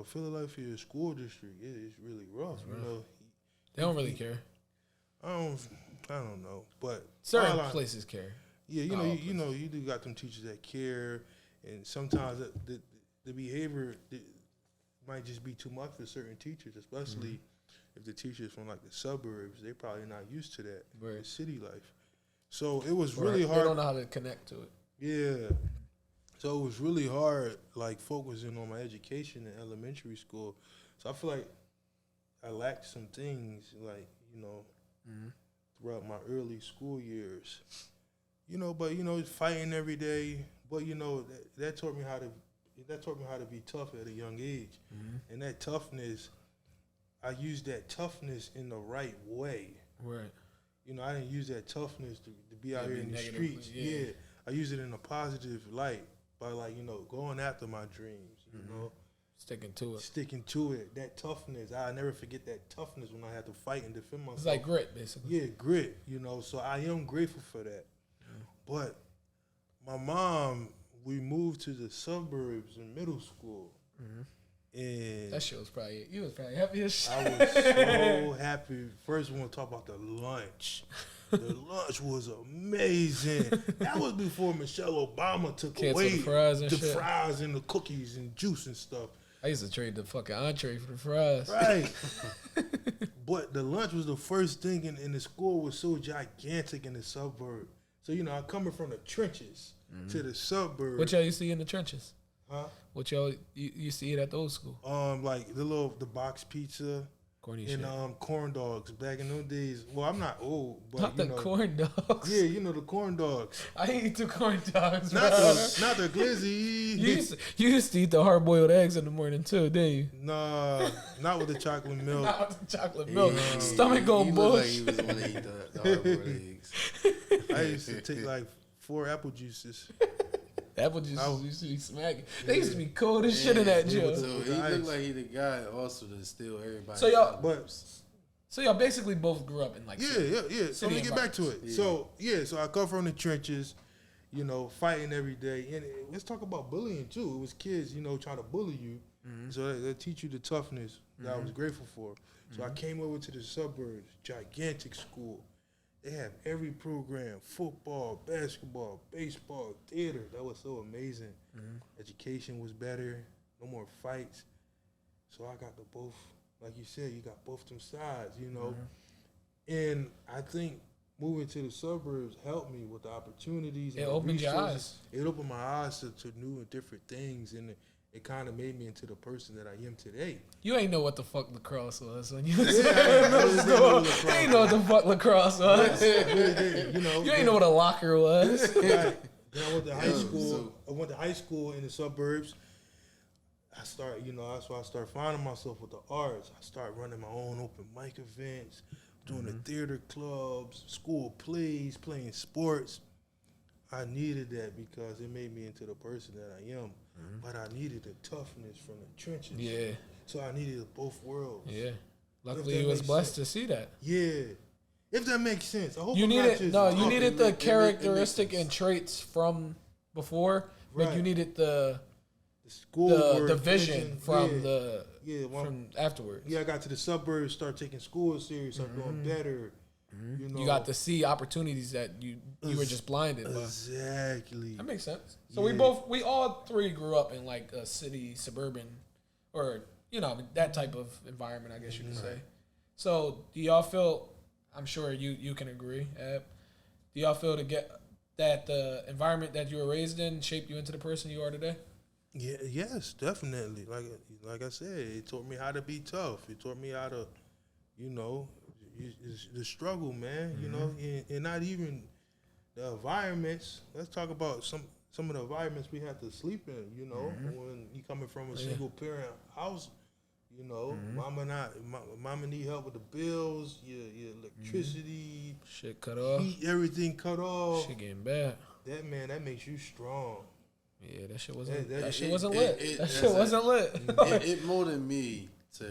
Philadelphia school district is really rough. They don't really care. I don't know, but certain places care. Yeah, you do got them teachers that care, and sometimes the behavior might just be too much for certain teachers, especially if the teachers from like the suburbs. They probably not used to that in city life. So it was really hard. They don't know how to connect to it. Yeah. So it was really hard, like, focusing on my education in elementary school. So I feel like I lacked some things, like, throughout my early school years. But, fighting every day. But, that taught me how to be tough at a young age. And that toughness, I used that toughness in the right way. Right. I didn't use that toughness to be out here in the streets. Yeah. I used it in a positive light. By going after my dreams, Sticking to it. That toughness, I'll never forget that toughness when I had to fight and defend myself. It's like grit, basically. Yeah, grit, so I am grateful for that. But my mom, we moved to the suburbs in middle school. And that shit was you was probably happy as shit. I was so happy. First, we want to talk about the lunch. The lunch was amazing. That was before Michelle Obama took away the fries and the cookies and juice and stuff. I used to trade the fucking entree for the fries. Right. But the lunch was the first thing, and the school was so gigantic in the suburb. So, I coming from the trenches to the suburb. What y'all used to eat in the trenches? Huh? What y'all used to eat at the old school? Like the box pizza. And corn dogs back in those days. Well, I'm not old, but not the corn dogs. Yeah, the corn dogs. I eat the corn dogs. Not the glizzy. You used to eat the hard boiled eggs in the morning too, didn't you? Nah, not with the chocolate milk. Not with the chocolate milk. Stomach go bush. Like he was want to eat the hard boiled eggs. I used to take like 4 apple juices. Apple juice used to be smacking. They used to be cold as shit in that gym. So he looked like he the guy also to steal everybody. So y'all, But so y'all basically both grew up in like yeah. So let me get back to it. Yeah. So I come from the trenches, you know, fighting every day. And let's talk about bullying too. It was kids, you know, trying to bully you. So they teach you the toughness that I was grateful for. So I came over to the suburbs, gigantic school. They have every program: football, basketball, baseball, theater. That was so amazing. Education was better. No more fights. So I got the both. Like you said, you got both them sides, you know. And I think moving to the suburbs helped me with the opportunities. It and the opened your resources. eyes. It opened my eyes to new and different things, and it kind of made me into the person that I am today. You ain't know what the fuck lacrosse was when you Yeah, was in I middle really didn't school. know lacrosse You ain't know what the fuck lacrosse was. Really did, you know. You ain't know what a locker was. Right. Then I went to high school. I went to high school in the suburbs. That's why I started finding myself with the arts. I started running my own open mic events, doing the theater clubs, school plays, playing sports. I needed that because it made me into the person that I am. But I needed the toughness from the trenches. Yeah, So I needed both worlds. yeah. Luckily, that you was makes blessed sense. to see that. Yeah. If that makes sense. I hope You I'm not needed just no, you talking. needed it the makes characteristic sense. and traits from before, but you Right. needed the The school the work, vision from yeah. the well, from afterwards. I got to the suburbs, start taking school serious, start doing better. You know, You got to see opportunities that you were just blinded by. exactly. That makes sense. So Yeah. we all three grew up in like a city, suburban, or that type of environment, I guess you could say. So do y'all feel? I'm sure you can agree. Ab, do y'all feel that the environment that you were raised in shaped you into the person you are today? Yeah, yes, definitely. Like I said, it taught me how to be tough. It taught me how to, the struggle, man. You know, and not even the environments. Let's talk about some of the environments we had to sleep in. You know, when you coming from a single parent house, mama need help with the bills, your electricity, Shit cut off. heat, everything cut off. Shit getting bad. That makes you strong. Yeah, that shit wasn't. That- That shit it- wasn't it- lit. it- That that's shit a- wasn't lit. It molded me to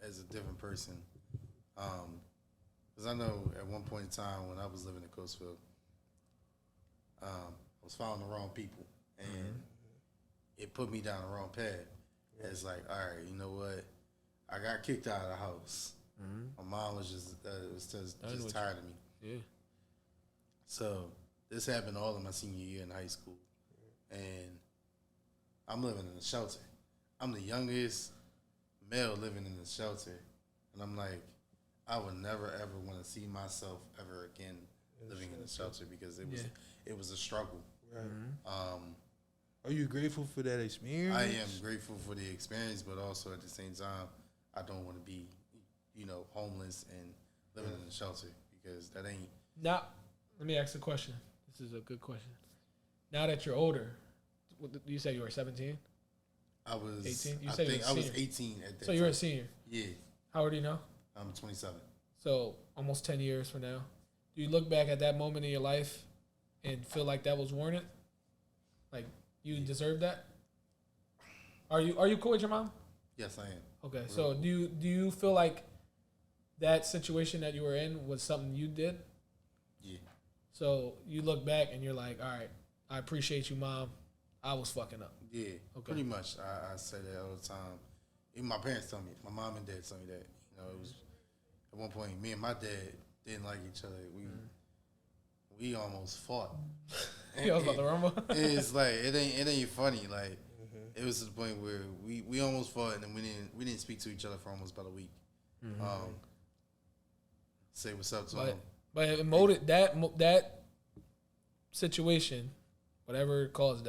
as a different person. Because I know at one point in time when I was living in Coastville, I was following the wrong people, and it put me down the wrong path. It's like, all right, you know what? I got kicked out of the house. My mom was just tired of me. Yeah. So this happened all in my senior year in high school, and I'm living in a shelter. I'm the youngest male living in the shelter, and I'm like, I would never ever want to see myself ever again living in a shelter because it was a struggle. Right. Are you grateful for that experience? I am grateful for the experience, but also at the same time, I don't want to be, homeless and living in a shelter because that ain't. Now, let me ask a question. This is a good question. Now that you're older, you say you were 17? I was 18? You I said you think were a I was senior. 18 at that So time. you're a senior. Yeah, How old are you now? I'm 27. So almost 10 years from now. Do you look back at that moment in your life and feel like that was warranted? Like you deserve that? Are you cool with your mom? Yes, I am. Okay. So do you feel like that situation that you were in was something you did? Yeah. So you look back and you're like, all right, I appreciate you, Mom. I was fucking up. Yeah, Okay. pretty much. I say that all the time. Even my parents tell me, my mom and dad tell me that. It was at one point, me and my dad didn't like each other. We almost fought. I was about to rumble. It's like it ain't funny. Like it was to the point where we almost fought and then we didn't speak to each other for almost about a week. Say what's up to him. But it molded that situation, whatever caused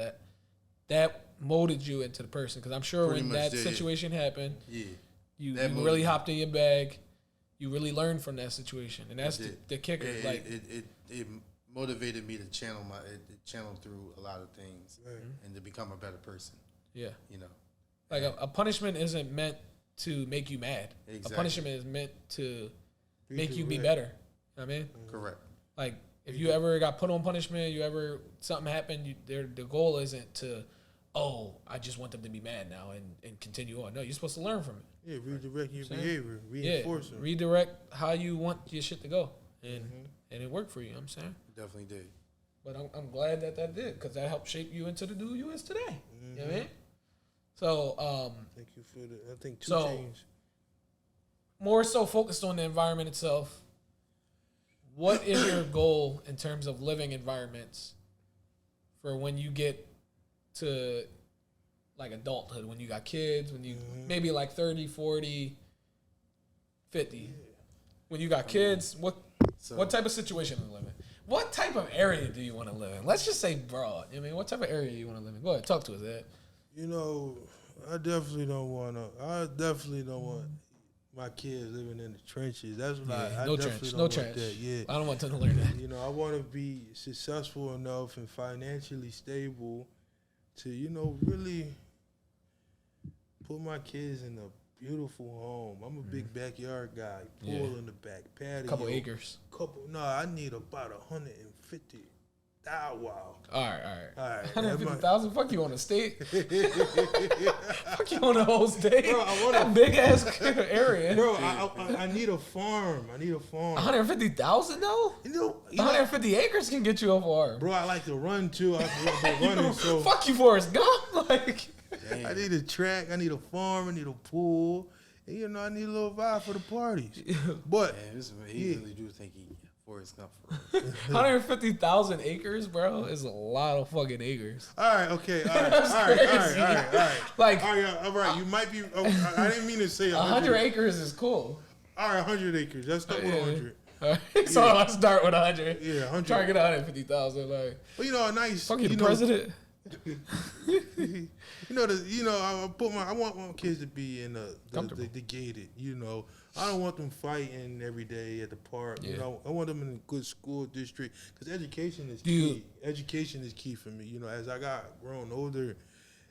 that molded you into the person. Because I'm sure Pretty when much that did. situation happened, Yeah, you That really molded hopped in your bag. You really learned from that situation, and that's it the kicker. It, like it motivated me to channel through a lot of things and to become a better person. yeah, You know. like a punishment isn't meant to make you mad. Exactly. A punishment is meant to make you be correct. better. You know what I mean? Correct. Like If you ever got put on punishment, something happened, the goal isn't to, I just want them to be mad now and continue on. No, you're supposed to learn from it. Yeah, redirect your behavior, reinforce it. Redirect how you want your shit to go, and it worked for you. You know what I'm saying, Definitely did. but I'm glad that did, because that helped shape you into the dude you is today. You know what I mean? So Thank you for the. I think 2 So- Chainz. more so focused on the environment itself. What is your goal in terms of living environments for when you get to like adulthood, when you got kids, when you maybe like 30, 40, 50. When you got kids, what type of situation do you live in? What type of area do you want to live in? Let's just say broad. I mean, what type of area you want to live in? Go ahead, talk to us, Ed. You know, I definitely don't want my kids living in the trenches. That's what I no definitely trench, don't no want trench. that. Yeah. I don't want them to learn that. You know, I want to be successful enough and financially stable to, really put my kids in a beautiful home. I'm a big backyard guy. Pool in the back, patio. Couple acres. No, I need about 150. Wow. All right. All right. 150,000. Fuck you on a state. Fuck you on the whole state. Bro, I want that big ass area. Bro, I need a farm. 150,000 though. 150 acres can get you a farm. Bro, I like to run too. I like running. So fuck you, Forrest Gump. Like, I need a track. I need a farm. I need a pool. And, I need a little vibe for the parties. But he really do think Forrest Gump. 150,000 acres, bro, is a lot of fucking acres. All right, okay, all right. Like, all right. You might be. I didn't mean to say 100 acres is cool. All right, 100 acres. Let's start with 100. All right, so let's start with 100. Yeah, 100. Try to get 150,000. Like, well, a nice. Fuck you, the president. I want my kids to be in the gated. I don't want them fighting every day at the park. Yeah. I want them in a good school district because education is key. Education is key for me. As I got grown older,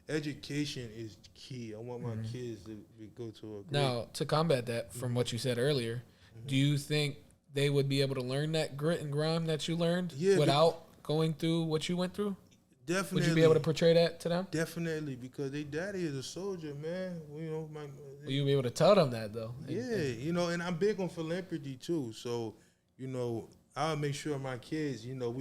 education is key. I want my kids to go to a great. Now, to combat that, from what you said earlier, do you think they would be able to learn that grit and grime that you learned without going through what you went through? Definitely. Would you be able to portray that to them? Definitely, because their daddy is a soldier, man. Will you be able to tell them that, though? Yeah, and I'm big on philanthropy, too. So, I'll make sure my kids, we'll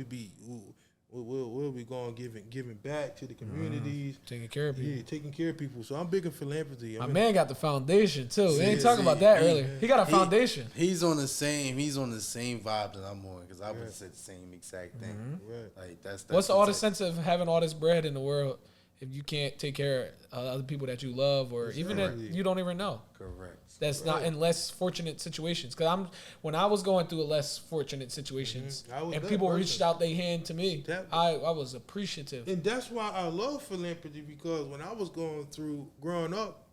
be going giving back to the communities. Taking care of people. Yeah, taking care of people. So I'm big on philanthropy. My man got the foundation, too. We ain't talking about that earlier. He got a foundation. He's on the same vibe that I'm on, because I would have said the same exact thing. Right. Like that's What's all the sense of having all this bread in the world if you can't take care of other people that you love, or even that you don't even know? Correct. That's not in less fortunate situations. Because when I was going through less fortunate situations, and people reached out their hand to me, I was appreciative. And that's why I love philanthropy, because when I was growing up,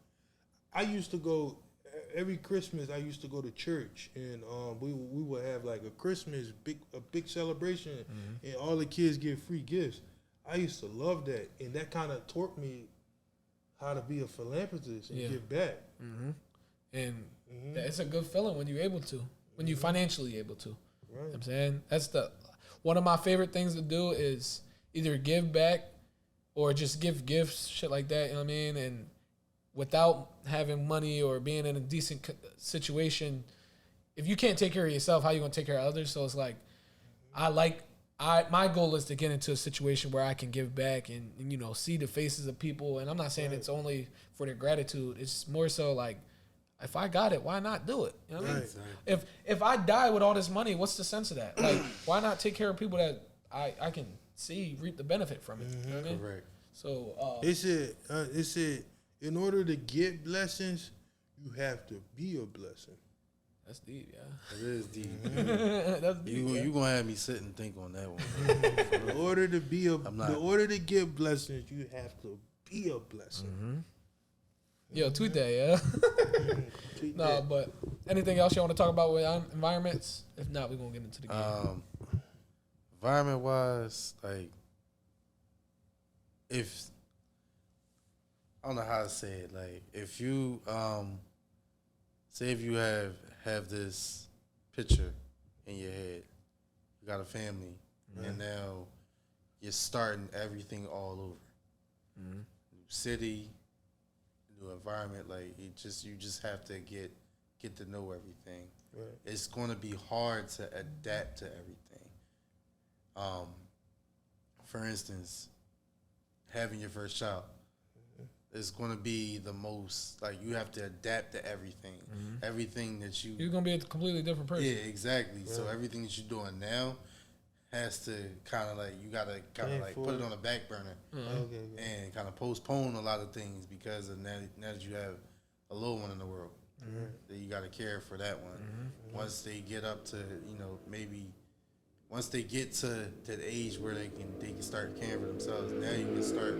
I used to go every Christmas. I used to go to church, and we would have like a big celebration, and all the kids get free gifts. I used to love that, and that kind of taught me how to be a philanthropist and give back. And it's a good feeling when you're able to, when you're financially able to. Right. You know what I'm saying? That's one of my favorite things to do is either give back or just give gifts, shit like that, you know what I mean? And without having money or being in a decent situation, if you can't take care of yourself, how are you going to take care of others? So it's like, my goal is to get into a situation where I can give back and see the faces of people. And I'm not saying it's only for their gratitude. It's more so like, if I got it, why not do it? You know what I mean? If I die with all this money, what's the sense of that? Like, why not take care of people that I can see reap the benefit from it? You know what I mean? Correct. So It said, in order to get blessings, you have to be a blessing. That's deep, yeah. It is deep. That's deep. You gonna have me sit and think on that one. In order to get blessings, you have to be a blessing. Yo, tweet that, yeah. No, but anything else you want to talk about with environments? If not, we're gonna get into the game. Environment wise, like, if I don't know how to say it, like, if you say if you have this picture in your head, you got a family, and now you're starting everything all over. New city, new environment. Like you just have to get to know everything. Right. It's going to be hard to adapt to everything. For instance, having your first child. It's going to be the most, like, you have to adapt to everything. Everything that You're going to be a completely different person. Yeah, exactly. Right. So everything that you're doing now has to kind of like, you got to kind of like put it on the back burner and kind of postpone a lot of things because of now that you have a little one in the world. That you got to care for that one. Once they get up to, maybe once they get to the age where they can start caring for themselves, now you can start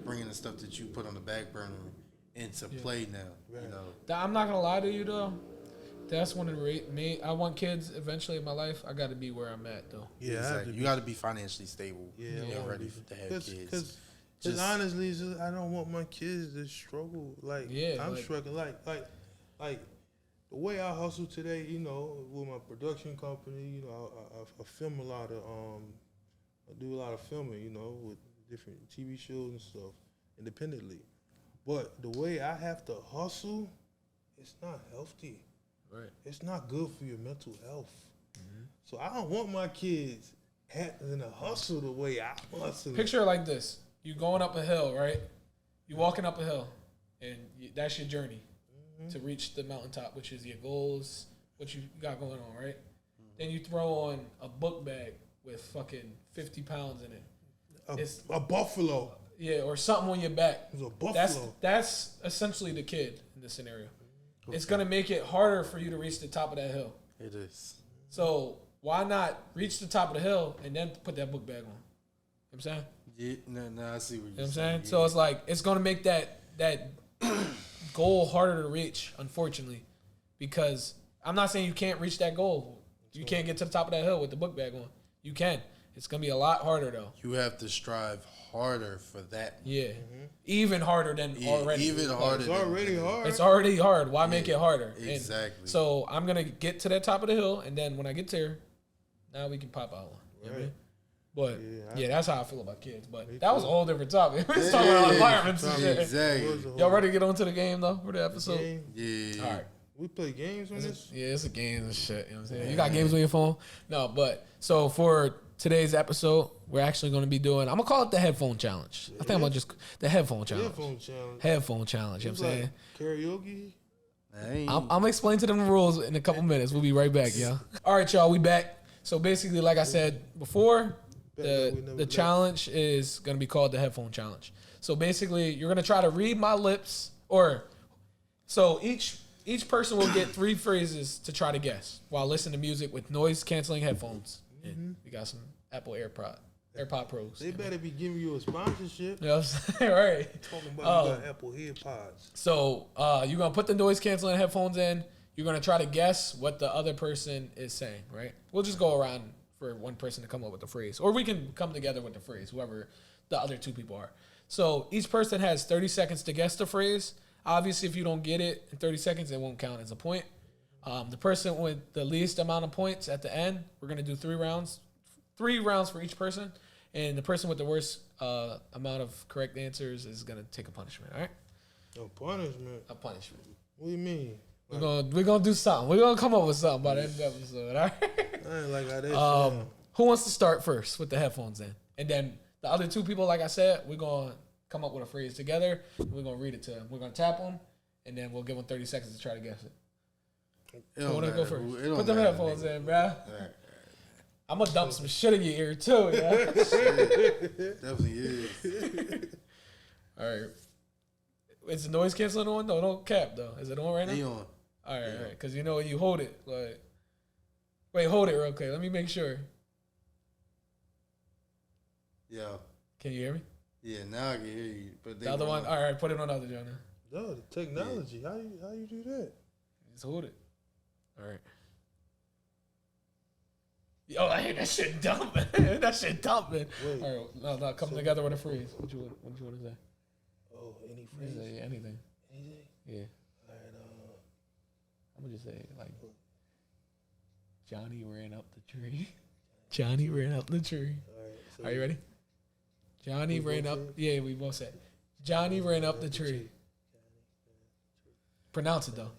bringing the stuff that you put on the back burner into play now. Right. I'm not gonna lie to you though. That's one of the I want kids eventually in my life. I got to be where I'm at though. Yeah, exactly. You got to be financially stable. Yeah, ready to have kids. Because honestly, I don't want my kids to struggle. Like I'm struggling. Like the way I hustle today, with my production company, I film a lot of, I do a lot of filming, with different TV shows and stuff, independently. But the way I have to hustle, it's not healthy. Right. It's not good for your mental health. So I don't want my kids having to hustle the way I hustle. Picture it like this: you going up a hill, right? You walking up a hill, and that's your journey to reach the mountaintop, which is your goals, what you got going on, right? Then you throw on a book bag with fucking 50 pounds in it. It's a buffalo. Yeah, or something on your back. It's a buffalo. That's essentially the kid in this scenario. Okay. It's going to make it harder for you to reach the top of that hill. It is. So why not reach the top of the hill and then put that book bag on? You know what I'm saying? Yeah, no, I see what you're saying. So it's like, it's going to make that goal harder to reach, unfortunately, because I'm not saying you can't reach that goal. You can't get to the top of that hill with the book bag on. You can. It's going to be a lot harder, though. You have to strive harder for that. Yeah. Even harder than already. Even harder. It's already hard. It's already hard. Why make it harder? Exactly. And so I'm going to get to that top of the hill, and then when I get there, now we can pop out one. You know what I mean? But, that's how I feel about kids. But that was a whole different topic. We're talking about environments and shit. Exactly. Y'all ready to get on to the game, though, for the episode? Yeah. All right. We play games on this? Yeah, it's a game and shit. You know what I'm saying? You got games on your phone? No, but so for today's episode, we're actually going to be doing, I'm going to call it the Headphone Challenge. I think I'm going to just, the Headphone Challenge. Headphone Challenge, you know what I'm saying? Karaoke? I'm going to explain to them the rules in a couple minutes. We'll be right back, y'all. All right, y'all, we back. So basically, like I said before, the challenge is going to be called the Headphone Challenge. So basically, you're going to try to read my lips, so each person will get 3 phrases to try to guess while listening to music with noise-canceling headphones. And we got some Apple AirPod Pros. They better be giving you a sponsorship. You know what I'm saying? Right. Talking about you got Apple AirPods. So you're going to put the noise-canceling headphones in. You're going to try to guess what the other person is saying, right? We'll just go around for one person to come up with the phrase. Or we can come together with the phrase, whoever the other 2 people are. So each person has 30 seconds to guess the phrase. Obviously, if you don't get it in 30 seconds, it won't count as a point. The person with the least amount of points at the end, we're going to do 3 rounds. 3 rounds for each person. And the person with the worst amount of correct answers is going to take a punishment, all right? A punishment? A punishment. What do you mean? We're gonna do something. We're going to come up with something by the end of the episode, all right? I ain't like how that who wants to start first with the headphones in? And then the other 2 people, like I said, we're going to come up with a phrase together. And we're going to read it to them. We're going to tap them, and then we'll give them 30 seconds to try to guess it. I want to go first. Put them headphones in, bro. Right. I'm going to dump some shit in your ear, too, yeah? Definitely is. All right. Is the noise canceling on? No, don't cap, though. Is it on right now? It's on. All right, because you know when you hold it, like... Wait, hold it real quick. Let me make sure. Yeah. Can you hear me? Yeah, now I can hear you. But the other one, all right, put it on the other Jonah. No, the technology. Yeah. How you do that? Just hold it. All right. Yo, I hear that shit dumping. That shit dumping. Wait. All right, no, come together with a phrase. What you want to say? Oh, any phrase? Say anything. Anything? Yeah. All right. I'm gonna just say like Johnny ran up the tree. Johnny ran up the tree. All right. So Are you ready? Johnny We ran both up. said? Yeah, we both said. Johnny ran up the tree. Pronounce it though.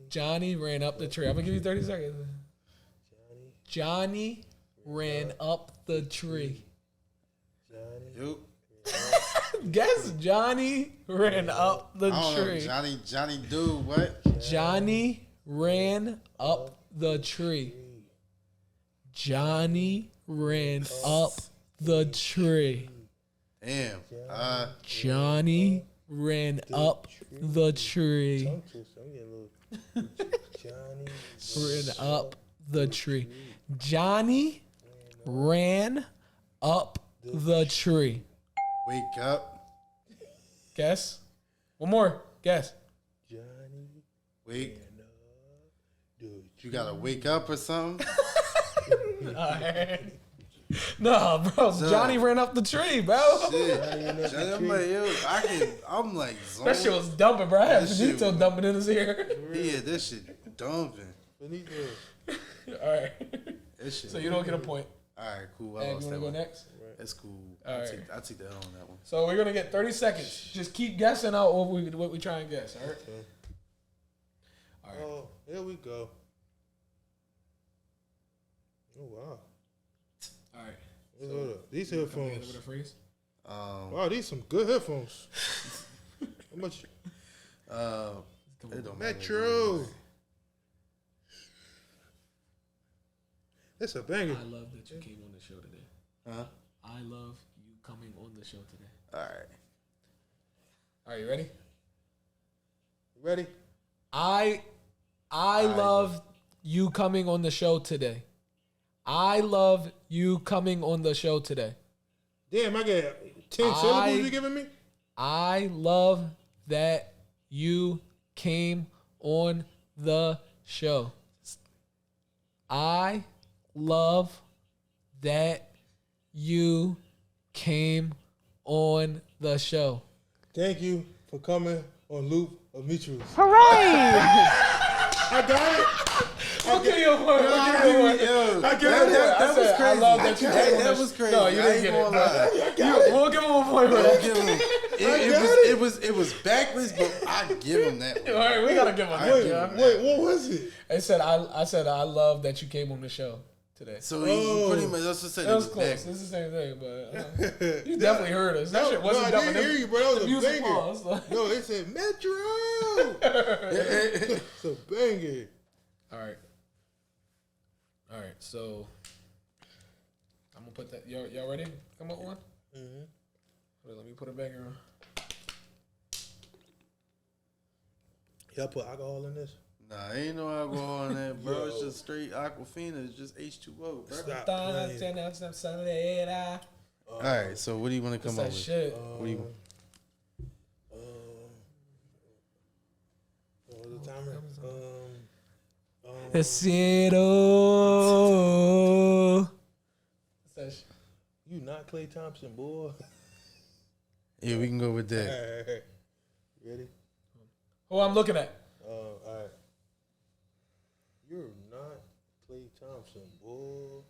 Johnny ran up the tree. I'm gonna give you 30 seconds. Johnny ran up the tree. Yup. Guess Johnny ran up the I don't know. tree. Johnny dude, what? Johnny ran up the tree. Johnny ran up the tree. Damn. Johnny ran up the tree. Tongue twister. I'm getting a little. Johnny Ran up the tree. Johnny ran up the tree. Wake up. Guess. One more. Guess. Johnny Wake. dude. You gotta wake up or something? No, bro. Son. Johnny ran up the tree, bro. Shit. I'm like, yo, I'm like, That shit was dumping, bro. I had That shit Benito was- dumping in his ear. Yeah, this shit dumping. Benito. All right. That shit. So you don't get a point. All right, cool. I And lost you that want to one. go next? That's cool. All I'll right. take the L on that one. So we're gonna get 30 seconds. Just keep guessing out what we try and guess. All right. All right. Oh, here we go. Oh wow. All right. Hold up. These Come together headphones. with a phrase. Wow, these some good headphones. How much? It don't matter. Metro. That's a banger. I love that you came on the show today. Huh? I love you coming on the show today. All right. Are you ready? Ready? I love you coming on the show today. I love you coming on the show today. Damn, I got 10 syllables you giving me? I love that you came on the show. I love that you came on the show. Thank you for coming on Loop of Mutuals. Hooray! I got it. I'll give you a point. I'll give you a point. Yo, I give it that was I crazy. love that you came on That the was sh- crazy. No, you I didn't ain't get it, gonna bro. lie. We'll give him a point for I'll that. give him. It was backwards, but I give him that. All right, we gotta give him that. Wait, what was it? I said I love that you came on the show today. So he pretty much also said That was it close. backwards. It's the same thing, but you definitely heard us. That shit No, wasn't I dumping. didn't hear you, bro. That was The a music banger. paused. No, it said Metro. It's a banger. All right. All right. So I'm gonna put that. Y'all ready? Come up with one. Wait, let me put it back on. Y'all put alcohol in this? Nah, ain't no alcohol in that, bro. Yo. It's just straight Aquafina. It's just H2O, bro. Stop playing. All right, so what do you want to come up That with? shit. What do you want? What was the timer? You not Klay Thompson, boy. Yeah, we can go with that. Ready? Who I'm looking at? All right. You're not Klay Thompson, boy.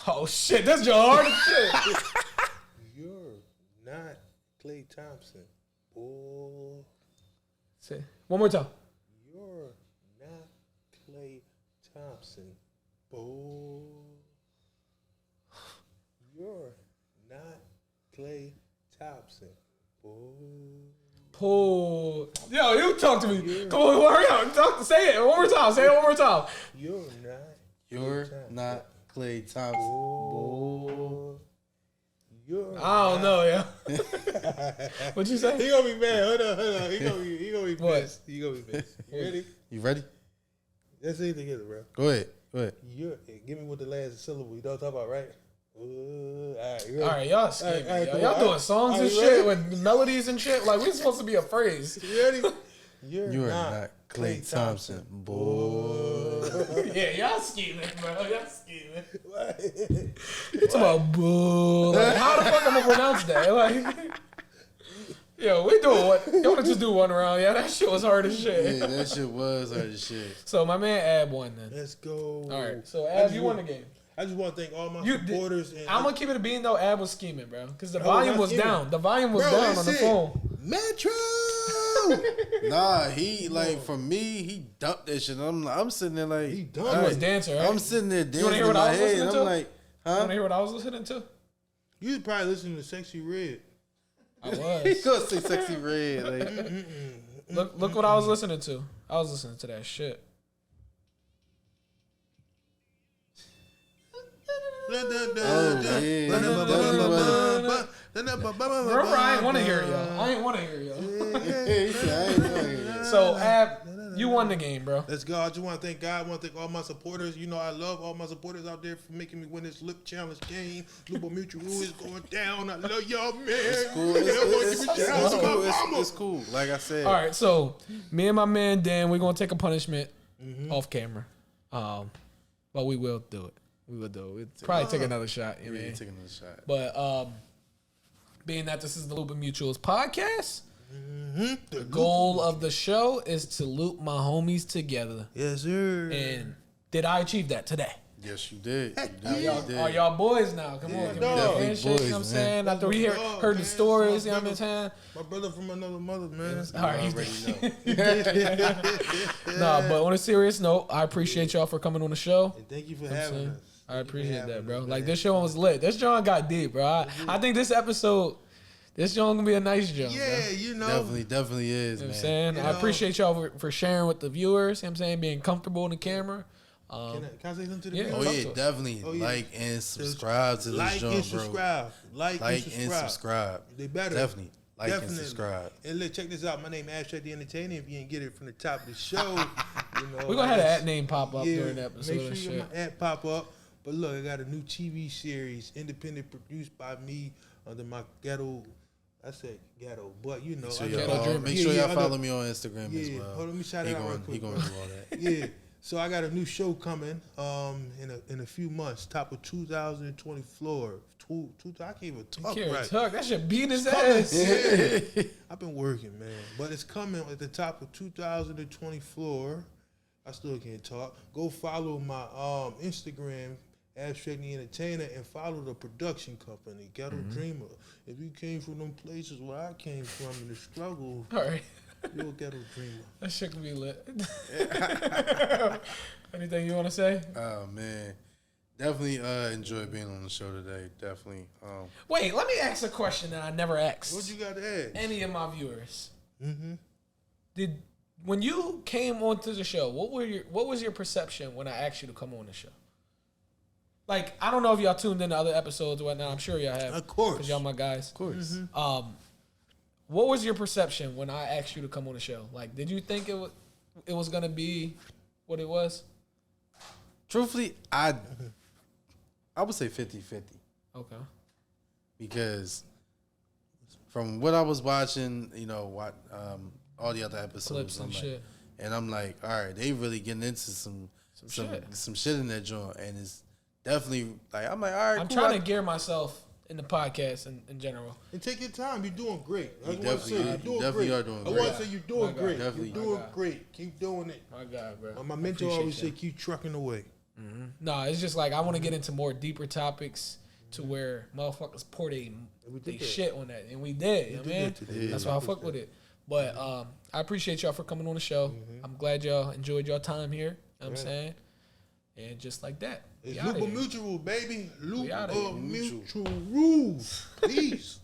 Oh shit, that's your hardest shit. You're not Klay Thompson, boy. Say one more time. You're not Klay Thompson, boy. You're not Klay Thompson, boy. Pull. Yo, you talk to me. Come on, hurry up. Say it one more time. Say it one more time. You're not. You're not Klay Thompson. Boy. You're. I don't know, yeah. What'd you say? He gonna be mad. Hold on. He gonna be What? pissed. He gonna be pissed. You ready? You ready? Let's see it together, bro. Go ahead. Give me what the last syllable you don't talk about, right? All right, you ready? All right, y'all scheming. All right, y'all. cool. Y'all All doing right. songs Are and you shit ready? with melodies and shit. Like we supposed to be a phrase. You ready? You are not Klay Thompson, boy. Yeah, y'all scheming, bro. Y'all scheming. It's about bull. Like, how the fuck I'm gonna pronounce that? Like, yo, we doing what? You wanna just do one round? Yeah, that shit was hard as shit. Yeah, that shit was hard as shit. So my man Ab won then. Let's go. All right, so Ab, you won the game. I just want to thank all my supporters. And I'm gonna keep it a bean though. Ab was scheming, bro, because the I volume was was not down. scheming. The volume was down on the phone. Metro. Nah, he like for me, he dumped that shit. I'm sitting there like He dumped all it. He was dancing, right? I'm sitting there dancing wanna hear in what my I was head. listening I'm to? like, You huh? wanna hear what I was listening to? You was probably listening to Sexy Red. I He was. gonna say sexy red. Like, Look what I was listening to. I was listening to that shit. Remember, I ain't want to hear y'all. I ain't want to hear y'all. he said, I ain't know it. So, Ab, you won the game, bro. Let's go. I just want to thank God. I want to thank all my supporters. You know, I love all my supporters out there for making me win this lip challenge game. Lupo Mutual is going down. I love y'all, man. It's cool. It's cool. Like I said. All right, so me and my man Dan, we're gonna take a punishment off camera, but we will do it. We will do it. We'll probably take another shot. You know what I mean? Taking another shot. But being that this is the Loop of Mutuals podcast, the goal of the show is to loop my homies together. Yes, sir. And did I achieve that today? Yes, you did. Are y'all boys now? Come on, give me a definitely handshake, you know what I'm boys, saying? man. After we That's my dog, heard the man. stories, you know That's what my I'm saying? My brother from another mother, man. All right, You already know. Nah, but on a serious note, I appreciate y'all for coming on the show. And thank you for having us. I appreciate that, bro. us, Like, man. this show was lit. This John got deep, bro. I think this episode, this John gonna be a nice John. Yeah, bro. you know. Definitely is, You know what I'm man. saying? You I know. appreciate y'all for sharing with the viewers, you know what I'm saying? Being comfortable in the camera. Can I say something to the yeah. viewers? Oh yeah, definitely Oh, yeah. like and subscribe to this Like joint, and bro. subscribe. Like and subscribe. They better. Definitely like Definitely. and subscribe. And look, check this out. My name is Abstract the Entertainer. If you didn't get it from the top of the show, you know. We're gonna have that name pop up during the episode Make sure and you shit. get my ad pop up. But look, I got a new TV series, independent produced by me under my Ghetto. I said Ghetto, but you know. So under- Ghetto Dreamer. make sure Yeah, y'all under- follow me on Instagram as Yeah, well. hold on, let me shout he it out going, real quick. He gonna do all that. Yeah. So I got a new show coming in a few months, top of 2024. I can't even talk Carrot right. Tuck, that shit beat his Coming, ass. yeah. I've been working, man. But it's coming at the top of 2024. I still can't talk. Go follow my Instagram, Abstract the Entertainer, and follow the production company, Ghetto Dreamer. If you came from them places where I came from in the struggle, All right. you're a Ghetto Dreamer. That shit can be lit. Anything you want to say? Oh man, definitely enjoy being on the show today. Definitely. Wait, let me ask a question that I never asked What you got to add? any of my viewers. Mm-hmm. When you came onto the show, what was your perception when I asked you to come on the show? Like, I don't know if y'all tuned into other episodes or whatnot. I'm sure y'all have. Of course. Because y'all my guys. Of course. What was your perception when I asked you to come on the show? Like, did you think it was gonna be what it was? Truthfully, I would say 50-50 Okay. because from what I was watching, you know, all the other episodes, Clips and I'm like, shit. and I'm like, all right, they really getting into some shit in that joint, and it's definitely like I'm like, all right, I'm cool, trying to gear myself in the podcast in general. And take your time. You're doing great. I You want to say you're doing definitely great. are doing I great. want to say you're doing My God. great. Definitely. You're doing My God. great. Keep doing it. My God, bro. My I mentor appreciate always that. say, keep trucking away. No, it's just like I want to get into more deeper topics to where motherfuckers pour they did that. shit on that, and we did. You know what I mean? that today. That's why I fuck with it. But I appreciate y'all for coming on the show. I'm glad y'all enjoyed your time here. You know what I'm saying? And just like that, It's we outta Lupa here. Mutual, baby. Lupa outta here. Mutual. Peace.